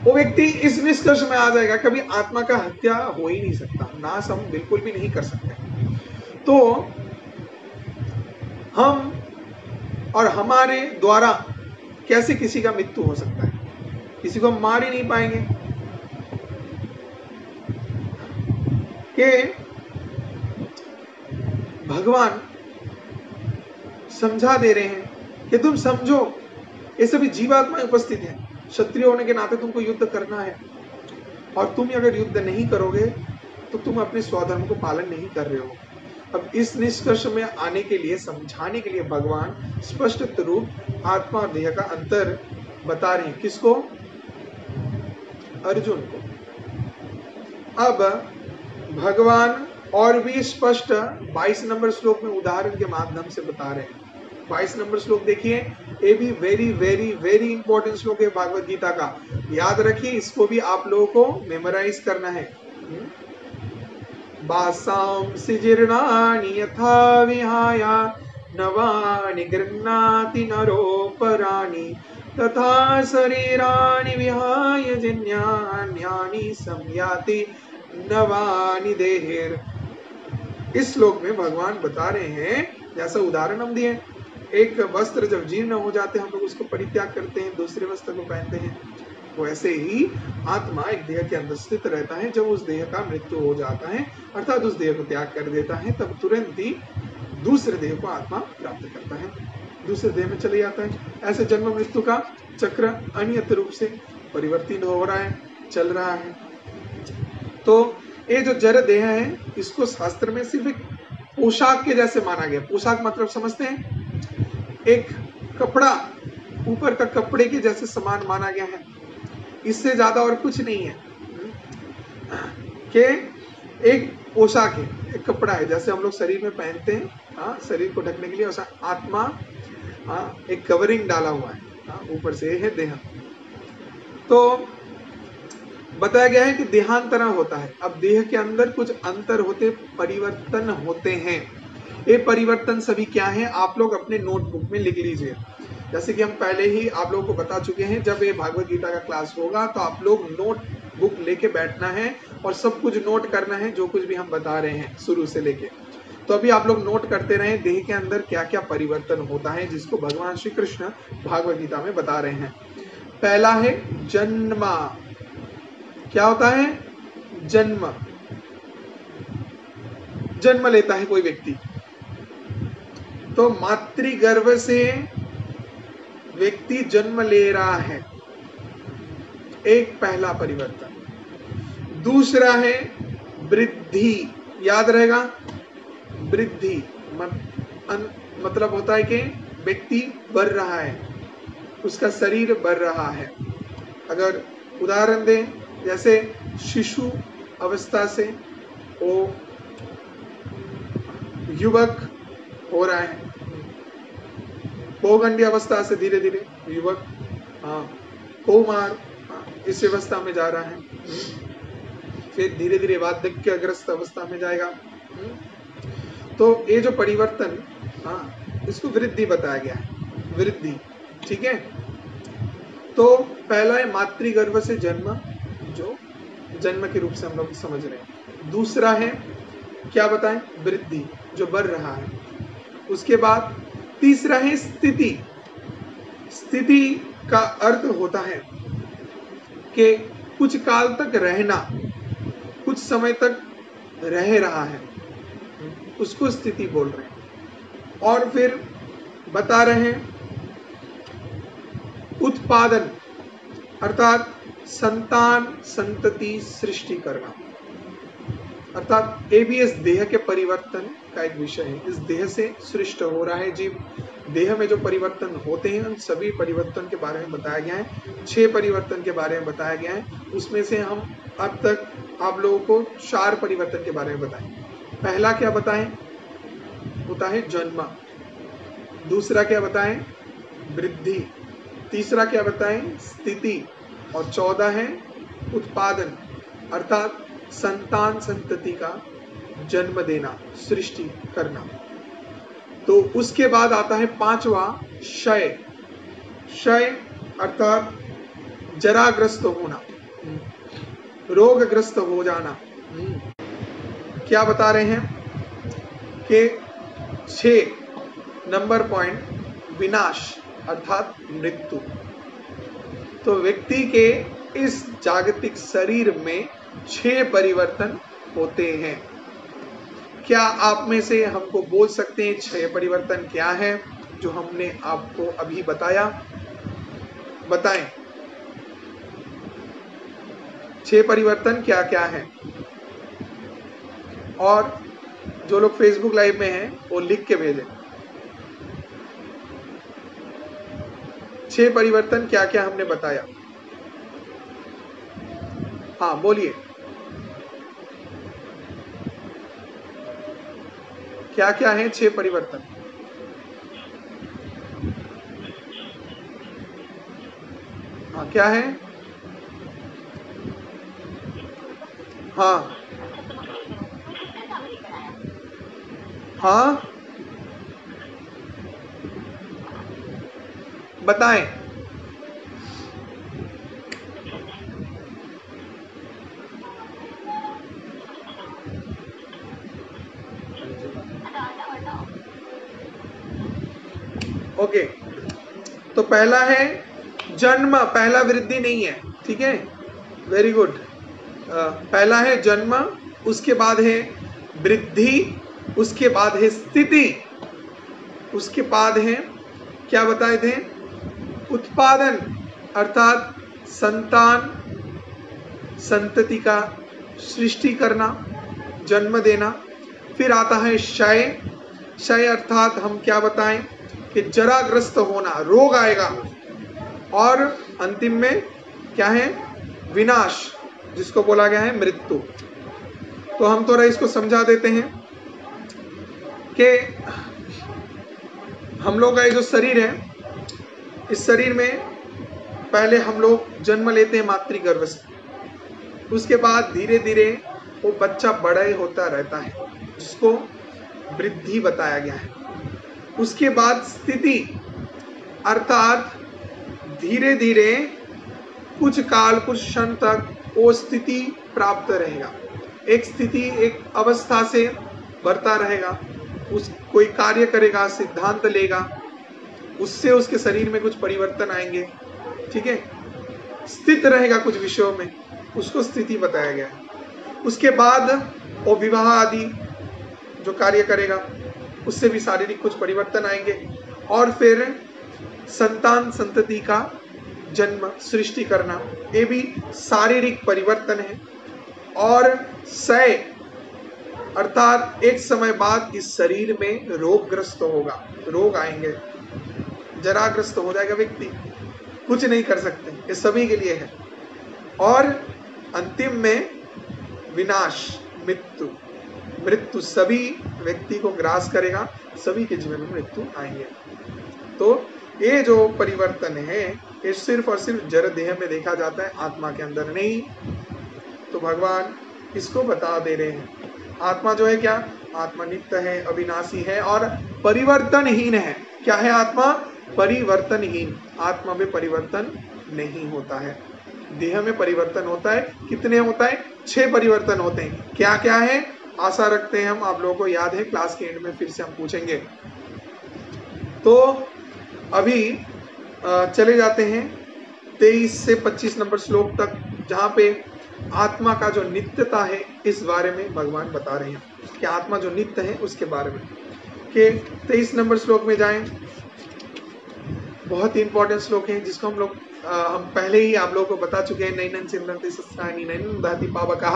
वो व्यक्ति इस निष्कर्ष में आ जाएगा, कभी आत्मा का हत्या हो ही नहीं सकता, नाश हम बिल्कुल भी नहीं कर सकते। तो हम और हमारे द्वारा कैसे किसी का मृत्यु हो सकता है? किसी को हम मार ही नहीं पाएंगे। कि भगवान समझा दे रहे हैं कि तुम समझो, ये सभी जीवात्मा उपस्थित है, क्षत्रिय होने के नाते तुमको युद्ध करना है, और तुम अगर युद्ध नहीं करोगे तो तुम अपने स्वधर्म को पालन नहीं कर रहे हो। अब इस निष्कर्ष में आने के लिए, समझाने के लिए भगवान स्पष्ट रूप आत्मा और देह का अंतर बता रहे हैं। किसको? अर्जुन को। अब भगवान और भी स्पष्ट 22 नंबर श्लोक में उदाहरण के माध्यम से बता रहे हैं। 22 नंबर श्लोक देखिए, ये भी वेरी वेरी वेरी इंपॉर्टेंट श्लोक है भागवत गीता का। याद रखिए, इसको भी आप लोगों को मेमोराइज करना है। बासांसि जीर्णानि यथा विहाय नवानि गृह्णाति नरोपराणि तथा शरीराणि विहाय जिन्यान्यानि संयाति नवानि देहिर्। इस श्लोक में भगवान बता रहे हैं, जैसा उदाहरण हम दिए, एक वस्त्र जब जीर्ण हो जाते हैं हम लोग उसको परित्याग करते हैं, दूसरे वस्त्र को पहनते हैं। वैसे ही आत्मा एक देह के अंदर स्थित रहता है। जब उस देह का मृत्यु हो जाता है, अर्थात उस देह को त्याग कर देता है, तब तुरंत ही दूसरे देह को आत्मा प्राप्त करता है, दूसरे देह में चले जाता है। ऐसे जन्म मृत्यु का चक्र अनियत रूप से परिवर्तित हो रहा है, चल रहा है। तो ये जो जड़ देह है इसको शास्त्र में सिर्फ एक पोशाक के जैसे माना गया। पोशाक मतलब समझते हैं, एक कपड़ा, ऊपर का कपड़े के जैसे समान माना गया है, इससे ज्यादा और कुछ नहीं है। कि एक पोशाक है, एक कपड़ा है, जैसे हम लोग शरीर में पहनते हैं, हाँ, शरीर को ढकने के लिए, वैसा आत्मा, हाँ, एक कवरिंग डाला हुआ है, हाँ, ऊपर से है देह। तो बताया गया है कि देहांतरण होता है। अब देह के अंदर कुछ अंतर होते, परिवर्तन होते हैं। ये परिवर्तन सभी क्या है, आप लोग अपने नोटबुक में लिख लीजिए। जैसे कि हम पहले ही आप लोगों को बता चुके हैं, जब ये भागवत गीता का क्लास होगा तो आप लोग नोटबुक लेके बैठना है और सब कुछ नोट करना है, जो कुछ भी हम बता रहे हैं शुरू से लेके। तो अभी आप लोग नोट करते रहे देह के अंदर क्या क्या परिवर्तन होता है, जिसको भगवान श्री कृष्ण भागवत गीता में बता रहे हैं। पहला है जन्म। क्या होता है? जन्म। जन्म लेता है कोई व्यक्ति, तो मातृगर्भ से व्यक्ति जन्म ले रहा है, एक पहला परिवर्तन। दूसरा है वृद्धि, याद रहेगा, वृद्धि मतलब होता है कि व्यक्ति बढ़ रहा है, उसका शरीर बढ़ रहा है। अगर उदाहरण दें, जैसे शिशु अवस्था से वो युवक हो रहा है, पौगंडी अवस्था से धीरे धीरे युवक, हाँ, कौमार, इस अवस्था में जा रहा है, फिर धीरे धीरे वार्धक्यग्रस्त अवस्था में जाएगा। तो ये जो परिवर्तन, हाँ, इसको वृद्धि बताया गया है, वृद्धि। ठीक है, तो पहला है मातृगर्भ से जन्म, जो जन्म के रूप से हम लोग समझ रहे हैं। दूसरा है क्या बताएं, वृद्धि, जो बढ़ रहा है। उसके बाद तीसरा है स्थिति। स्थिति का अर्थ होता है कि कुछ काल तक रहना, कुछ समय तक रह रहा है, उसको स्थिति बोल रहे हैं। और फिर बता रहे हैं उत्पादन, अर्थात संतान संतति सृष्टि करना, अर्थात ये भी इस देह के परिवर्तन का एक विषय है। इस देह से सृष्ट हो रहा है जीव। देह में जो परिवर्तन होते हैं उन सभी परिवर्तन के बारे में बताया गया है। 6 परिवर्तन के बारे में बताया गया है। उसमें से हम अब तक आप लोगों को 4 परिवर्तन के बारे में बताएं। पहला क्या बताएं, होता है जन्म। दूसरा क्या बताएं, वृद्धि। तीसरा क्या बताएं, स्थिति। और 14 है उत्पादन, अर्थात संतान संतति का जन्म देना, सृष्टि करना। तो उसके बाद आता है 5वां क्षय। क्षय अर्थात जराग्रस्त होना, रोगग्रस्त हो जाना। क्या बता रहे हैं कि 6 नंबर पॉइंट विनाश अर्थात मृत्यु। तो व्यक्ति के इस जागतिक शरीर में 6 परिवर्तन होते हैं। क्या आप में से हमको बोल सकते हैं 6 परिवर्तन क्या है जो हमने आपको अभी बताया? बताएं 6 परिवर्तन क्या क्या है। और जो लोग फेसबुक लाइव में हैं वो लिख के भेजें। 6 परिवर्तन क्या क्या हमने बताया? हाँ बोलिए, क्या क्या है 6 परिवर्तन? हाँ क्या है? हाँ हाँ बताएं। ओके, तो पहला है जन्म, पहला वृद्धि नहीं है, ठीक है, वेरी गुड। पहला है जन्म, उसके बाद है वृद्धि, उसके बाद है स्थिति, उसके बाद है क्या बताए थे, उत्पादन अर्थात संतान संतति का सृष्टि करना, जन्म देना। फिर आता है क्षय। क्षय अर्थात हम क्या बताएं कि जराग्रस्त होना, रोग आएगा। और अंतिम में क्या है? विनाश, जिसको बोला गया है मृत्यु। तो हम थोड़ा इसको समझा देते हैं कि हम लोग का ये जो शरीर है, इस शरीर में पहले हम लोग जन्म लेते हैं मातृगर्भ से। उसके बाद धीरे धीरे वो बच्चा बड़ा ही होता रहता है, जिसको वृद्धि बताया गया है। उसके बाद स्थिति, अर्थात धीरे धीरे कुछ काल, कुछ क्षण तक वो स्थिति प्राप्त रहेगा। एक स्थिति, एक अवस्था से बढ़ता रहेगा। उस कोई कार्य करेगा, सिद्धांत लेगा, उससे उसके शरीर में कुछ परिवर्तन आएंगे। ठीक है, स्थित रहेगा कुछ विषयों में, उसको स्थिति बताया गया है। उसके बाद वो विवाह आदि जो कार्य करेगा, उससे भी शारीरिक कुछ परिवर्तन आएंगे। और फिर संतान संतति का जन्म, सृष्टि करना, ये भी शारीरिक परिवर्तन है। और क्षय अर्थात एक समय बाद इस शरीर में रोगग्रस्त होगा, रोग आएंगे, जराग्रस्त हो जाएगा व्यक्ति, कुछ नहीं कर सकते, ये सभी के लिए है। और अंतिम में विनाश, मृत्यु। मृत्यु सभी व्यक्ति को ग्रास करेगा, सभी के जीवन में मृत्यु आएंगे। तो ये जो परिवर्तन है, ये सिर्फ और सिर्फ जड़ देह में देखा जाता है, आत्मा के अंदर नहीं। तो भगवान इसको बता दे रहे हैं, आत्मा जो है क्या? आत्मा नित्य है, अविनाशी है और परिवर्तनहीन है। क्या है आत्मा? परिवर्तनहीन। आत्मा में परिवर्तन नहीं होता है, देह में परिवर्तन होता है। कितने होता है? 6 परिवर्तन होते हैं। क्या क्या है? आशा रखते हैं हम आप लोगों को याद है, क्लास के एंड में फिर से हम पूछेंगे। तो अभी चले जाते हैं 23 से 25 नंबर श्लोक तक, जहां पे आत्मा का जो नित्यता है इस बारे में भगवान बता रहे हैं कि आत्मा जो नित्य है उसके बारे में। कि 23 नंबर श्लोक में जाएं, बहुत ही इंपॉर्टेंट श्लोक है, जिसको हम पहले ही आप लोगों को बता चुके हैं। नैनन चिंतन्ति शस्त्राणि नैनन दहति पावकः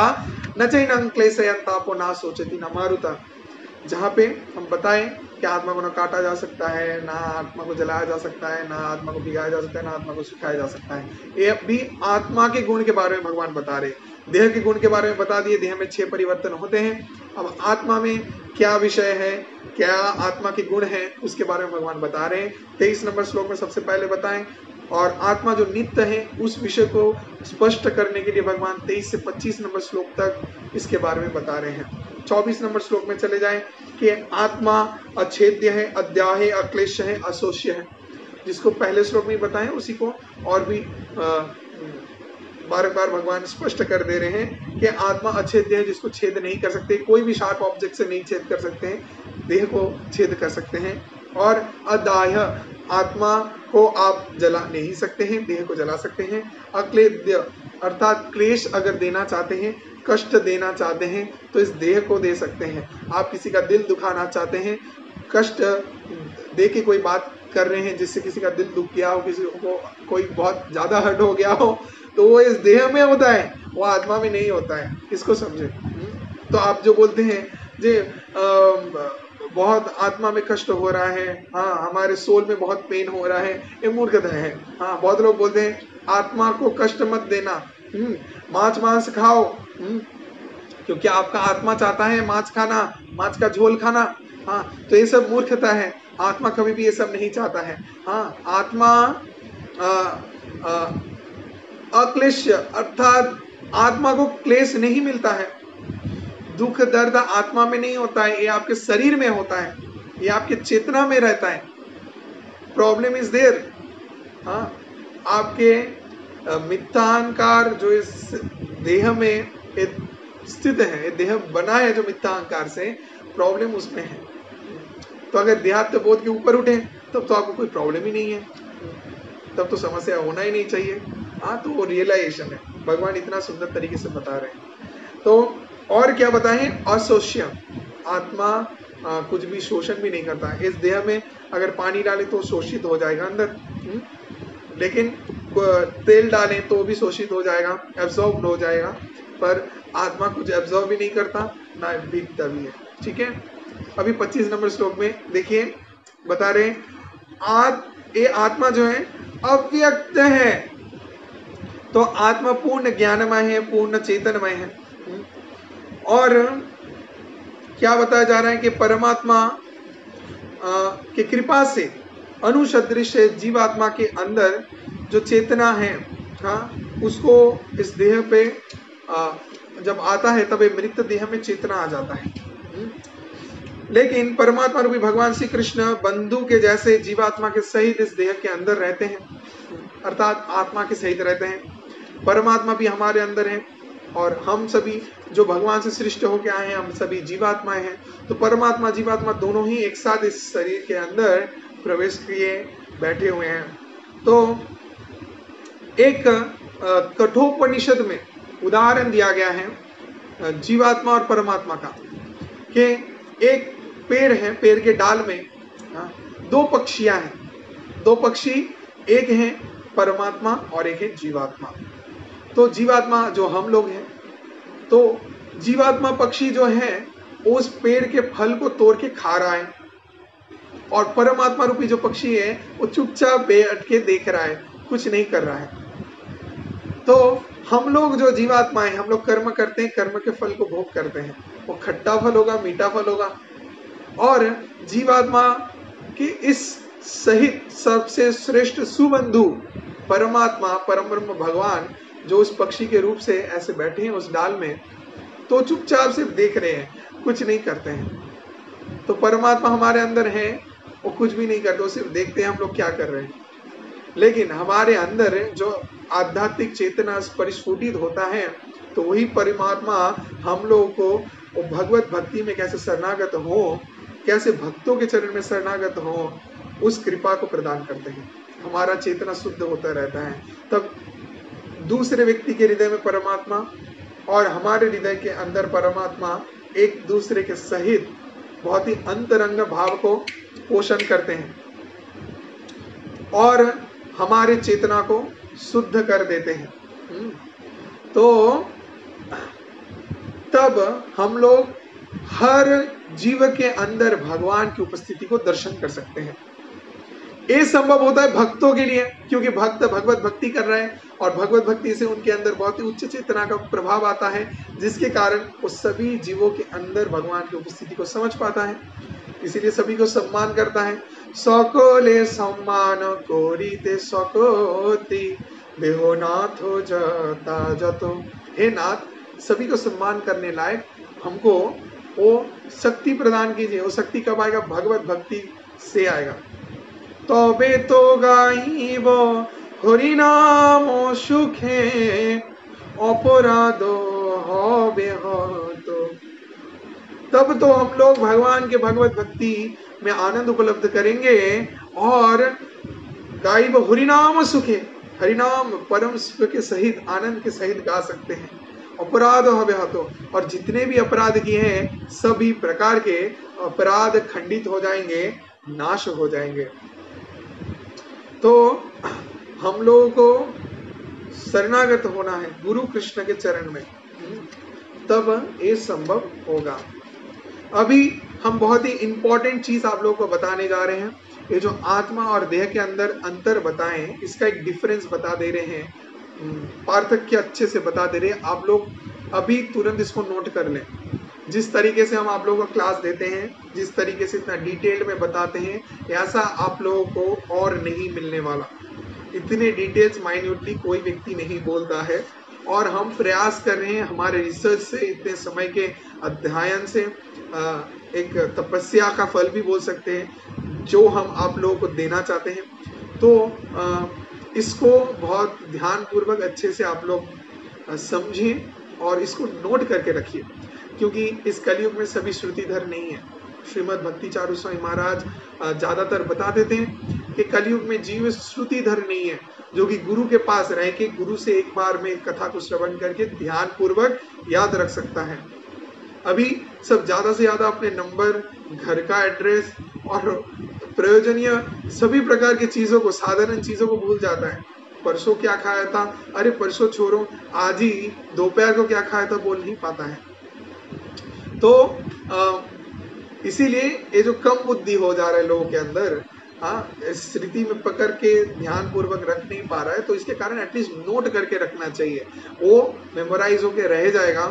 न चैनं क्लेशयन्तापो न शोचति न मारुतः। जहाँ पे हम बताएं कि आत्मा को न काटा जा सकता है, ना आत्मा को जलाया जा सकता है, ना आत्मा को भिगाया जा सकता है, ना आत्मा को सुखाया जा सकता है। ये भी आत्मा के गुण के बारे में भगवान बता रहे। देह के गुण के बारे में बता दिए, देह में 6 परिवर्तन होते हैं। अब आत्मा में क्या विषय है, क्या आत्मा के गुण है, उसके बारे में भगवान बता रहे हैं। 23 नंबर श्लोक में सबसे पहले बताएं। और आत्मा जो नित्य है उस विषय को स्पष्ट करने के लिए भगवान 23 से 25 नंबर श्लोक तक इसके बारे में बता रहे हैं। 24 नंबर श्लोक में चले जाएं कि आत्मा अछेद्य है, अद्याह्य, अक्लेश है, अशोष्य है। जिसको पहले श्लोक में बताएं उसी को और भी बार बार भगवान स्पष्ट कर दे रहे हैं कि आत्मा अछेद्य है, जिसको छेद नहीं कर सकते, कोई भी शार्प ऑब्जेक्ट से नहीं छेद कर सकते हैं, देह को छेद कर सकते हैं। और अदाह्य, आत्मा को आप जला नहीं सकते हैं, देह को जला सकते हैं। अक्लेद्य अर्थात क्लेश अगर देना चाहते हैं, कष्ट देना चाहते हैं तो इस देह को दे सकते हैं। आप किसी का दिल दुखाना चाहते हैं, कष्ट दे के कोई बात कर रहे हैं जिससे किसी का दिल दुख गया हो, किसी को कोई बहुत ज्यादा हर्ट हो गया हो, तो वो इस देह में होता है, वो आत्मा में नहीं होता है। इसको समझे। तो आप जो बोलते हैं जे बहुत आत्मा में कष्ट हो रहा है, हाँ हमारे सोल में बहुत पेन हो रहा है, ये मूर्खता है। हाँ, बहुत लोग बोलते हैं आत्मा को कष्ट मत देना, मांस खाओ, क्योंकि आपका आत्मा चाहता है मांस खाना, मांस का झोल खाना। हाँ, तो ये सब मूर्खता है, आत्मा कभी भी ये सब नहीं चाहता है। हाँ, आत्मा अक्लेश अर्थात आत्मा को क्लेश नहीं मिलता है, दुख दर्द आत्मा में नहीं होता है, ये आपके शरीर में होता है, ये आपके चेतना में रहता है। Problem is there. हाँ, आपके मिथ्याहंकार जो इस देह में स्थित है, देह बना है जो मिथ्याहंकार से, प्रॉब्लम उसमें है। तो अगर देहात्म बोध के ऊपर उठे तब तो आपको कोई प्रॉब्लम ही नहीं है, तब तो समस्या होना ही नहीं चाहिए। हाँ, तो वो रियलाइजेशन है, भगवान इतना सुंदर तरीके से बता रहे हैं। तो और क्या बताएं? अशोष्य, आत्मा कुछ भी शोषण भी नहीं करता है। इस देह में अगर पानी डालें तो शोषित हो जाएगा अंदर, लेकिन तेल डालें तो भी शोषित हो जाएगा, एब्सॉर्ब हो जाएगा। पर आत्मा कुछ एब्जॉर्ब भी नहीं करता, ना भीगता भी है। ठीक है, अभी 25 नंबर श्लोक में देखिए बता रहे ये आत्मा जो है अव्यक्त है। तो आत्मा पूर्ण ज्ञानमय है, पूर्ण चेतनमय है। और क्या बताया जा रहा है कि परमात्मा के कृपा से अनुसदृश जीवात्मा के अंदर जो चेतना है, हाँ, उसको इस देह पे जब आता है तब मृत देह में चेतना आ जाता है। लेकिन परमात्मा रूपी भगवान श्री कृष्ण बंधु के जैसे जीवात्मा के सहित इस देह के अंदर रहते हैं, अर्थात आत्मा के सहित रहते हैं। परमात्मा भी हमारे अंदर है और हम सभी जो भगवान से सृष्ट होके आए हैं, हम सभी जीवात्माएं हैं। तो परमात्मा जीवात्मा दोनों ही एक साथ इस शरीर के अंदर प्रवेश किए बैठे हुए हैं। तो एक कठोपनिषद में उदाहरण दिया गया है जीवात्मा और परमात्मा का, कि एक पेड़ है, पेड़ के डाल में दो पक्षियां हैं, दो पक्षी, एक है परमात्मा और एक है जीवात्मा। तो जीवात्मा जो हम लोग हैं, तो जीवात्मा पक्षी जो है उस पेड़ के फल को तोड़ के खा रहा है, और परमात्मा रूपी जो पक्षी है वो चुपचाप बैठ के देख रहा है, कुछ नहीं कर रहा है। तो हम लोग जो जीवात्मा है, हम लोग कर्म करते हैं, कर्म के फल को भोग करते हैं, वो खट्टा फल होगा, मीठा फल होगा। और जीवात्मा की इस सहित सबसे श्रेष्ठ सुबंधु परमात्मा परम ब्रह्म भगवान जो उस पक्षी के रूप से ऐसे बैठे हैं उस डाल में, तो चुपचाप सिर्फ देख रहे हैं, कुछ नहीं करते हैं। तो परमात्मा हमारे अंदर है, वो कुछ भी नहीं करते, वो सिर्फ देखते हैं हम लोग क्या कर रहे हैं। लेकिन हमारे अंदर जो आध्यात्मिक चेतना परिस्फुटित होता है, तो वही परमात्मा हम लोगों को भगवत भक्ति में कैसे शरणागत हो, कैसे भक्तों के चरण में शरणागत हो, उस कृपा को प्रदान करते हैं। हमारा चेतना शुद्ध होता रहता है, तब दूसरे व्यक्ति के हृदय में परमात्मा और हमारे हृदय के अंदर परमात्मा एक दूसरे के सहित बहुत ही अंतरंग भाव को पोषण करते हैं और हमारे चेतना को शुद्ध कर देते हैं। तो तब हम लोग हर जीव के अंदर भगवान की उपस्थिति को दर्शन कर सकते हैं। ये संभव होता है भक्तों के लिए, क्योंकि भक्त भगवत भक्ति कर रहे हैं और भगवत भक्ति से उनके अंदर बहुत ही उच्च चेतना का प्रभाव आता है, जिसके कारण वो सभी जीवों के अंदर भगवान की उपस्थिति को समझ पाता है, इसीलिए सभी को सम्मान करता है। सकले सम्मान कोरीते सकोति देहो नाथ हो जाता जतो। हे नाथ, सभी को सम्मान करने लायक हमको वो शक्ति प्रदान कीजिए। वो शक्ति कब आएगा? भगवत भक्ति से आएगा। तबे तो गाइब हरि नाम सुखे अपराध हबे हतो। तब तो हम लोग भगवान के भगवत भक्ति में आनंद उपलब्ध करेंगे और गाइब हरिनाम सुखे, हरिनाम परम सुख के सहित, आनंद के सहित गा सकते हैं। अपराध हबे हतो, और जितने भी अपराध किए हैं सभी प्रकार के अपराध खंडित हो जाएंगे, नाश हो जाएंगे। तो हम लोगों को शरणागत होना है गुरु कृष्ण के चरण में, तब ये संभव होगा। अभी हम बहुत ही इंपॉर्टेंट चीज आप लोगों को बताने जा रहे हैं। ये जो आत्मा और देह के अंदर अंतर बताएं, इसका एक डिफरेंस बता दे रहे हैं, पार्थक्य अच्छे से बता दे रहे हैं। आप लोग अभी तुरंत इसको नोट कर लें। जिस तरीके से हम आप लोगों को क्लास देते हैं, जिस तरीके से इतना डिटेल में बताते हैं, ऐसा आप लोगों को और नहीं मिलने वाला। इतने डिटेल्स माइन्यूटली कोई व्यक्ति नहीं बोलता है, और हम प्रयास कर रहे हैं हमारे रिसर्च से, इतने समय के अध्ययन से, एक तपस्या का फल भी बोल सकते हैं जो हम आप लोगों को देना चाहते हैं। तो इसको बहुत ध्यान पूर्वक अच्छे से आप लोग समझें और इसको नोट करके रखिए, क्योंकि इस कलयुग में सभी श्रुतिधर नहीं है। श्रीमद् भक्ति चारू स्वामी महाराज ज्यादातर बता देते हैं कि कलयुग में जीव श्रुतिधर नहीं है, जो कि गुरु के पास रह के गुरु से एक बार में कथा को श्रवण करके ध्यान पूर्वक याद रख सकता है। अभी सब ज्यादा से ज्यादा अपने नंबर, घर का एड्रेस और प्रयोजनीय सभी प्रकार की चीजों को, साधारण चीजों को भूल जाता है। परसों क्या खाया था, अरे परसों छोड़ो, आज ही दोपहर को क्या खाया था बोल नहीं पाता है। तो इसीलिए ये जो कम बुद्धि हो जा रहा है लोगों के अंदर, हाँ, इस स्थिति में पकड़ के ध्यान पूर्वक रख नहीं पा रहा है, तो इसके कारण एटलीस्ट नोट करके रखना चाहिए, वो मेमोराइज होके रह जाएगा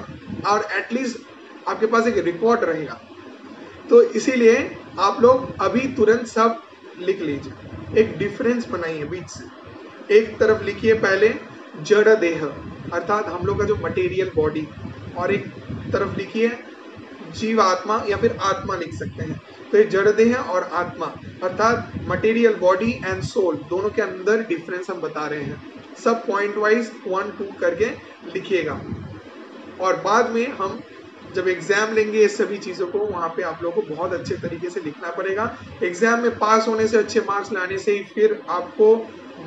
और एटलीस्ट आपके पास एक रिकॉर्ड रहेगा। तो इसीलिए आप लोग अभी तुरंत सब लिख लीजिए, एक डिफरेंस बनाइए बीच से। एक तरफ लिखिए पहले जड़ देह अर्थात हम लोग का जो मटेरियल बॉडी, और एक तरफ लिखिए जीव आत्मा या फिर आत्मा लिख सकते हैं। तो ये जड़ देह और आत्मा अर्थात मटेरियल बॉडी एंड सोल, दोनों के अंदर डिफरेंस हम बता रहे हैं। सब पॉइंट वाइज 1 2 करके लिखिएगा, और बाद में हम जब एग्जाम लेंगे ये सभी चीजों को, वहां पे आप लोगों को बहुत अच्छे तरीके से लिखना पड़ेगा। एग्जाम में पास होने से, अच्छे मार्क्स लाने से ही फिर आपको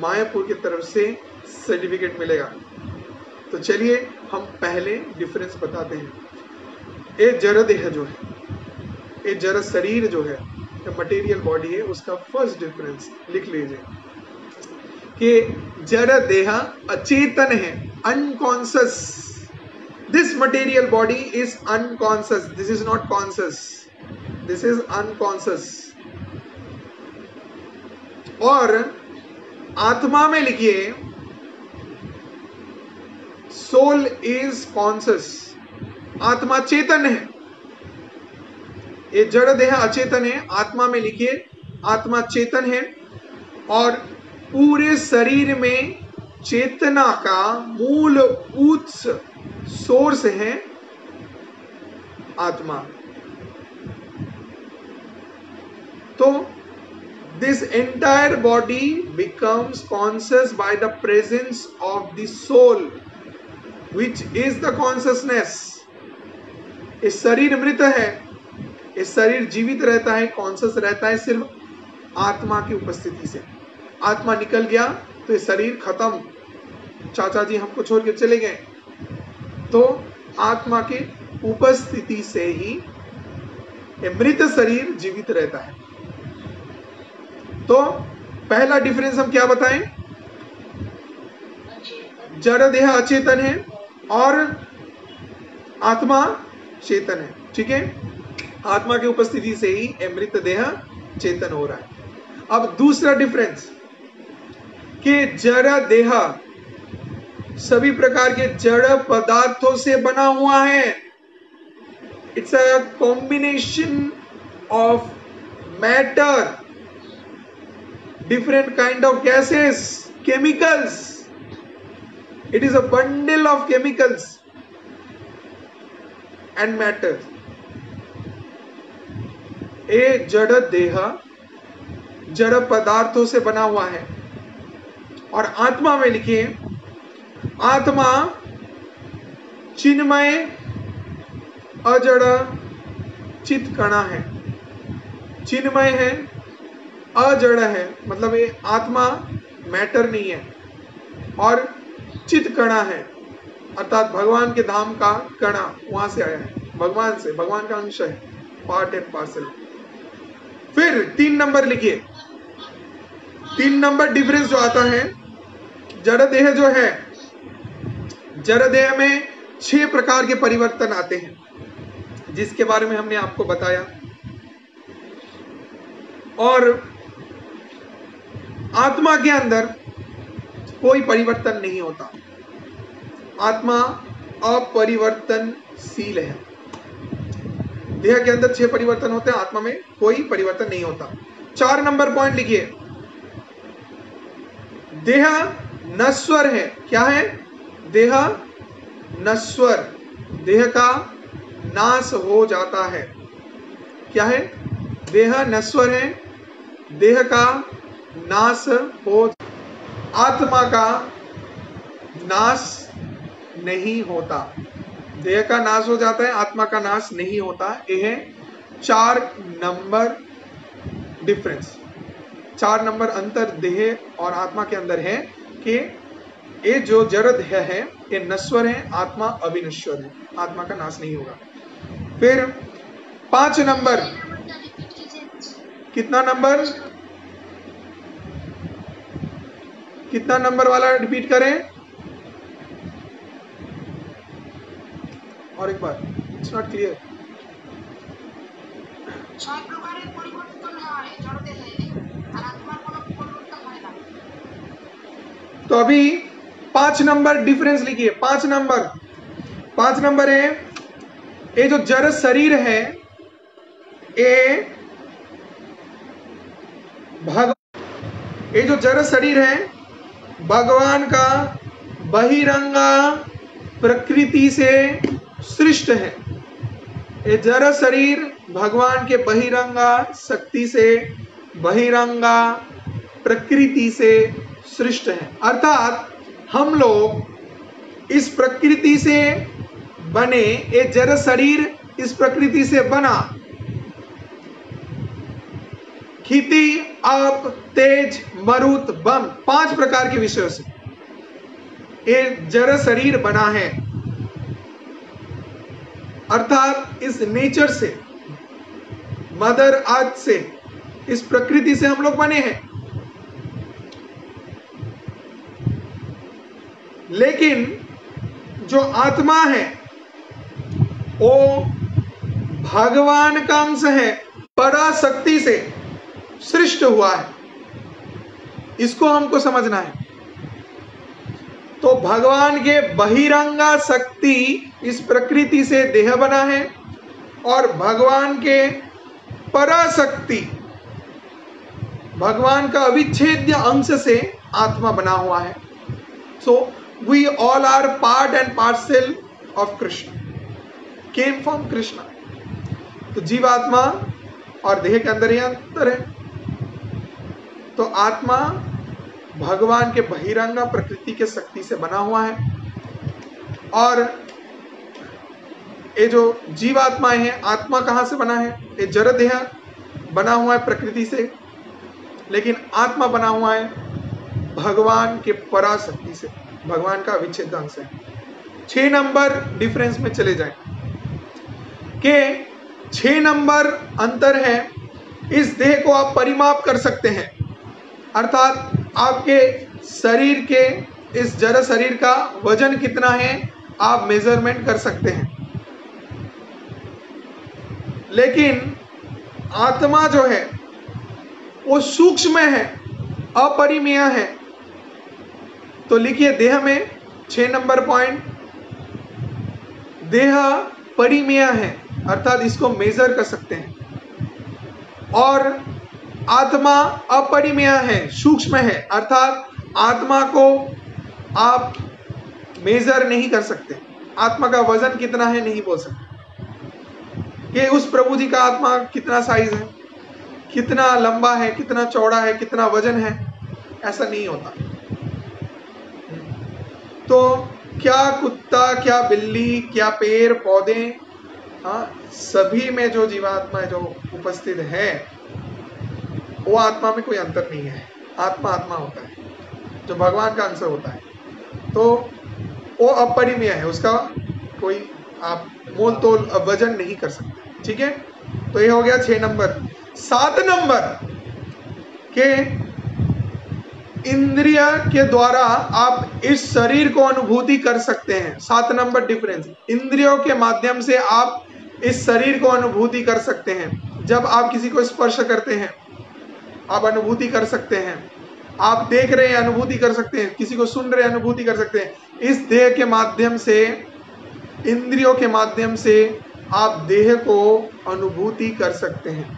मायापुर की तरफ से सर्टिफिकेट मिलेगा। तो चलिए हम पहले डिफरेंस बताते हैं। ये जड़ देह जो है, ये जड़ शरीर जो है, मटेरियल बॉडी है, उसका फर्स्ट डिफरेंस लिख लीजिए कि जड़ देह अचेतन है, unconscious. This material body is unconscious. This is not conscious. This is unconscious. और आत्मा में लिखिए soul is conscious. आत्मा चेतन है। ये जड़ देह अचेतन है, आत्मा में लिखिए आत्मा चेतन है, और पूरे शरीर में चेतना का मूल उत्स सोर्स है आत्मा। तो this entire body becomes conscious by the presence of the soul which is the consciousness. इस शरीर मृत है, इस शरीर जीवित रहता है, कॉन्शियस रहता है सिर्फ आत्मा की उपस्थिति से। आत्मा निकल गया तो ये शरीर खत्म, चाचा जी हमको छोड़ के चले गए। तो आत्मा की उपस्थिति से ही मृत शरीर जीवित रहता है। तो पहला डिफरेंस हम क्या बताएं, जड़ देह अचेतन है और आत्मा चेतन है। ठीक है, आत्मा की उपस्थिति से ही मृत देह चेतन हो रहा है। अब दूसरा डिफरेंस कि जड़ देह सभी प्रकार के जड़ पदार्थों से बना हुआ है। It's a combination of matter, different kind of gases, chemicals. It is a bundle of chemicals and matter. ये जड़ देह जड़ पदार्थों से बना हुआ है। और आत्मा में लिखिए आत्मा चिन्मय अजड़ चित कणा है। चिन्मय है, अजड़ है, मतलब ये आत्मा मैटर नहीं है, और चित कणा है अर्थात भगवान के धाम का कणा, वहां से आया है, भगवान से, भगवान का अंश है, पार्ट एंड पार्सल। फिर 3 नंबर लिखिए। 3 नंबर डिफरेंस जो आता है, जड़ देह जो है, जड़ देह में 6 प्रकार के परिवर्तन आते हैं, जिसके बारे में हमने आपको बताया। और आत्मा के अंदर कोई परिवर्तन नहीं होता, आत्मा अपरिवर्तनशील है। देह के अंदर 6 परिवर्तन होते हैं, आत्मा में कोई परिवर्तन नहीं होता। 4 नंबर पॉइंट लिखिए, देह नश्वर है। क्या है? देह नश्वर, देह का नाश हो जाता है। क्या है? देह नश्वर है, देह का नाश हो। आत्मा का नाश नहीं होता, देह का नाश हो जाता है, आत्मा का नाश नहीं होता। यह है 4 नंबर डिफरेंस, 4 नंबर अंतर देह और आत्मा के अंदर है कि ये जो जड़ देह है ये नश्वर है, आत्मा अविनश्वर है, आत्मा का नाश नहीं होगा। फिर 5 नंबर, कितना नंबर कितना नंबर वाला रिपीट करें? और एक बार, इट्स नॉट क्लियर। तो अभी 5 नंबर डिफरेंस लिखिए। 5 नंबर है, ये जो जड़ शरीर है, ये जो जड़ शरीर है भगवान का बहिरंगा प्रकृति से सृष्ट है। ये जड़ शरीर भगवान के बहिरंगा शक्ति से, बहिरंगा प्रकृति से सृष्ट है। अर्थात हम लोग इस प्रकृति से बने, ये जड़ शरीर इस प्रकृति से बना। खेती, आप, तेज, मरुत, बम, 5 प्रकार के विषयों से ये जड़ शरीर बना है। अर्थात इस नेचर से, मदर अर्थ से, इस प्रकृति से हम लोग बने हैं। लेकिन जो आत्मा है वो भगवान का अंश है, पराशक्ति से सृष्ट हुआ है। इसको हमको समझना है। तो भगवान के बहिरंगा शक्ति इस प्रकृति से देह बना है और भगवान के पराशक्ति, भगवान का अविच्छेद्य अंश से आत्मा बना हुआ है। So we all are part and parcel of Krishna, came from Krishna. तो जीवात्मा और देह के अंदर ही अंतर है। तो आत्मा भगवान के बहिरंगा प्रकृति के शक्ति से बना हुआ है और ये जो जीवात्माएं हैं, आत्मा कहां से बना है? ये जड़ देह बना हुआ है प्रकृति से, लेकिन आत्मा बना हुआ है भगवान के पराशक्ति से, भगवान का अविच्छेद अंश है। 6 नंबर डिफरेंस में चले जाएं कि 6 नंबर अंतर है। इस देह को आप परिमाप कर सकते हैं, अर्थात आपके शरीर के, इस जड़ शरीर का वजन कितना है आप मेजरमेंट कर सकते हैं। लेकिन आत्मा जो है वो सूक्ष्म है, अपरिमेय है। तो लिखिए देह में 6 नंबर पॉइंट, देह परिमेय है, अर्थात इसको मेजर कर सकते हैं। और आत्मा अपरिमेय है, सूक्ष्म है, अर्थात आत्मा को आप मेजर नहीं कर सकते। आत्मा का वजन कितना है नहीं बोल सकते कि उस प्रभु जी का आत्मा कितना साइज है, कितना लंबा है, कितना चौड़ा है, कितना वजन है, ऐसा नहीं होता। तो क्या कुत्ता, क्या बिल्ली, क्या पेड़ पौधे, हाँ, सभी में जो जीवात्मा जो उपस्थित है वो आत्मा में कोई अंतर नहीं है। आत्मा आत्मा होता है, जो भगवान का अंश होता है। तो वो अपरिमेय है, उसका कोई आप मोल तोल वजन नहीं कर सकते। ठीक है, तो ये हो गया 6 नंबर। 7 नंबर के इंद्रिय के द्वारा आप इस शरीर को अनुभूति कर सकते हैं। 7 नंबर डिफरेंस, इंद्रियों के माध्यम से आप इस शरीर को अनुभूति कर सकते हैं। जब आप किसी को स्पर्श करते हैं आप अनुभूति कर सकते हैं, आप देख रहे हैं अनुभूति कर सकते हैं, किसी को सुन रहे हैं अनुभूति कर सकते हैं। इस देह के माध्यम से, इंद्रियों के माध्यम से आप देह को अनुभूति कर सकते हैं,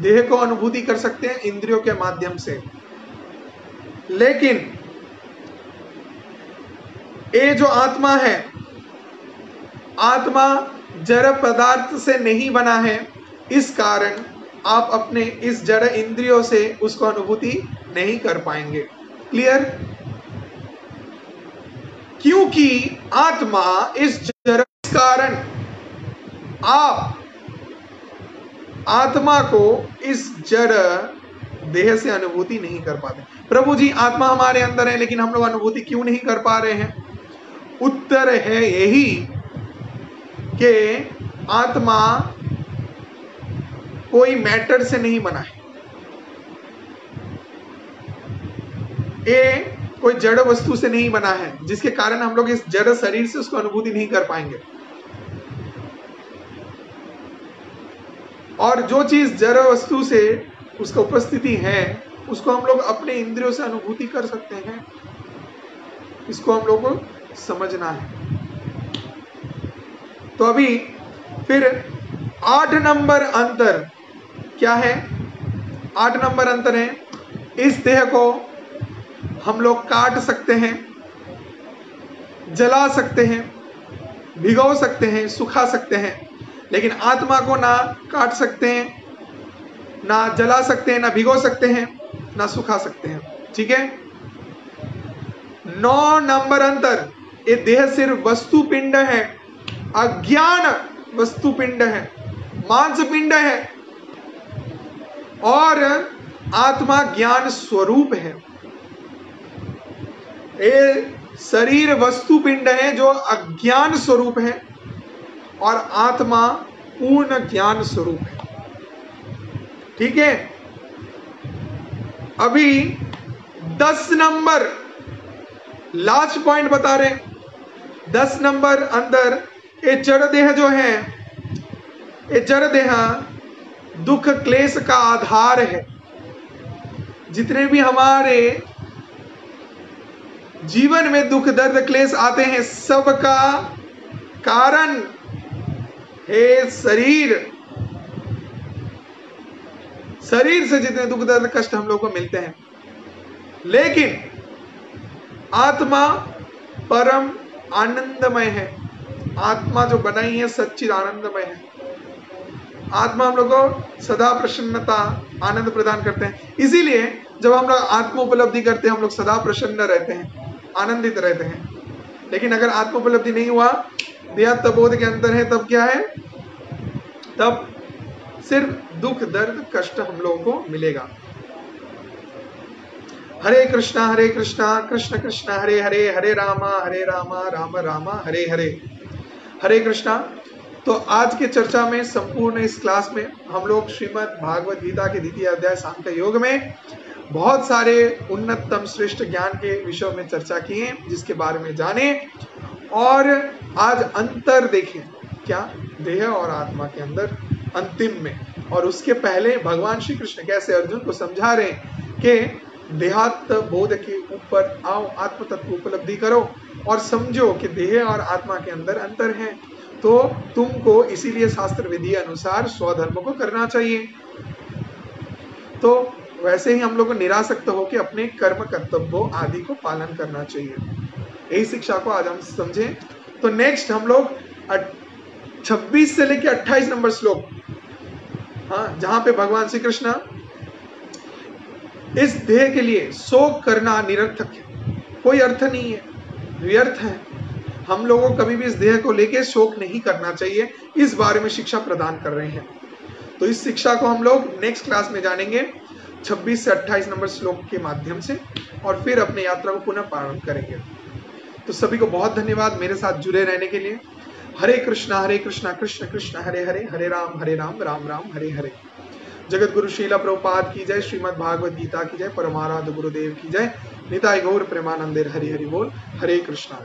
देह को अनुभूति कर सकते हैं इंद्रियों के माध्यम से। लेकिन ये जो आत्मा है, आत्मा जड़ पदार्थ से नहीं बना है, इस कारण आप अपने इस जड़ इंद्रियों से उसको अनुभूति नहीं कर पाएंगे। क्लियर? क्योंकि आत्मा इस जड़, कारण आप आत्मा को इस जड़ देह से अनुभूति नहीं कर पाते। प्रभु जी आत्मा हमारे अंदर है लेकिन हम लोग अनुभूति क्यों नहीं कर पा रहे हैं? उत्तर है यही कि आत्मा कोई मैटर से नहीं बना है। ये कोई जड़ वस्तु से नहीं बना है, जिसके कारण हम लोग इस जड़ शरीर से उसको अनुभूति नहीं कर पाएंगे। और जो चीज जड़ वस्तु से उसका उपस्थिति है, उसको हम लोग अपने इंद्रियों से अनुभूति कर सकते हैं। इसको हम लोग को समझना है। तो अभी फिर 8 नंबर अंतर क्या है? 8 नंबर अंतर है, इस देह को हम लोग काट सकते हैं, जला सकते हैं, भिगो सकते हैं, सुखा सकते हैं, लेकिन आत्मा को ना काट सकते हैं, ना जला सकते हैं, ना भिगो सकते हैं, ना सुखा सकते हैं। ठीक है। 9 नंबर अंतर, ये देह सिर्फ वस्तु पिंड है, अज्ञान वस्तु पिंड है, मांस पिंड है, और आत्मा ज्ञान स्वरूप है। ये शरीर वस्तु पिंड है जो अज्ञान स्वरूप है, और आत्मा पूर्ण ज्ञान स्वरूप है। ठीक है। अभी 10 नंबर लास्ट पॉइंट बता रहे। 10 नंबर अंदर ये जड़ देह जो है, ये जड़ देह दुख क्लेश का आधार है। जितने भी हमारे जीवन में दुख दर्द क्लेश आते हैं, सबका कारण है शरीर। शरीर से जितने दुख दर्द कष्ट हम लोग को मिलते हैं, लेकिन आत्मा परम आनंदमय है। आत्मा जो बनाई है सच्चिद आनंदमय है। आत्मा हम लोग को सदा प्रसन्नता आनंद प्रदान करते हैं। इसीलिए जब हम लोग आत्म उपलब्धि करते हैं, हम लोग सदा प्रसन्न रहते हैं, आनंदित रहते हैं। लेकिन अगर आत्म उपलब्धि नहीं हुआ, देहात्म बोध के अंतर है, तब क्या है? तब सिर्फ दुख दर्द कष्ट हम लोगों को मिलेगा। हरे कृष्णा कृष्ण कृष्ण हरे हरे, हरे रामा राम राम हरे हरे। हरे कृष्णा। तो आज के चर्चा में, संपूर्ण इस क्लास में हम लोग श्रीमद् भागवत गीता के द्वितीय अध्याय सांख्य योग में बहुत सारे उन्नतम श्रेष्ठ ज्ञान के विषयों में चर्चा किए, जिसके बारे में जाने और आज अंतर देखें, क्या देह और आत्मा के अंदर अंतिम में। और उसके पहले भगवान श्री कृष्ण कैसे अर्जुन को समझा रहे कि देहात्म बोध के ऊपर आओ, आत्म तत्व उपलब्धि करो और समझो कि देह और आत्मा के अंदर अंतर है। तो तुमको इसीलिए शास्त्र विधि अनुसार स्वधर्म को करना चाहिए। तो वैसे ही हम लोग को निरासक्त हो कि अपने कर्म कर्तव्यों आदि को पालन करना चाहिए। यही शिक्षा को आज हम समझें। तो नेक्स्ट हम लोग 26 से लेकर 28 नंबर श्लोक, हाँ, जहां पे भगवान श्री कृष्ण इस देह के लिए शोक करना निरर्थक है, कोई अर्थ नहीं है, व्यर्थ है। हम लोगों को कभी भी इस देह को लेके शोक नहीं करना चाहिए, इस बारे में शिक्षा प्रदान कर रहे हैं। तो इस शिक्षा को हम लोग नेक्स्ट क्लास में जानेंगे 26 से 28 नंबर श्लोक के माध्यम से, और फिर अपने यात्रा को पुनः प्रारंभ करेंगे। तो सभी को बहुत धन्यवाद मेरे साथ जुड़े रहने के लिए। हरे कृष्णा कृष्ण कृष्ण हरे हरे, हरे राम राम राम हरे हरे। जगत गुरु श्रीला प्रभुपाद की जय, श्रीमद् भागवत गीता की जय, परमाराध्य गुरुदेव की जय। निताय गौर प्रेमानंदे हरि हरि बोल। हरे कृष्णा।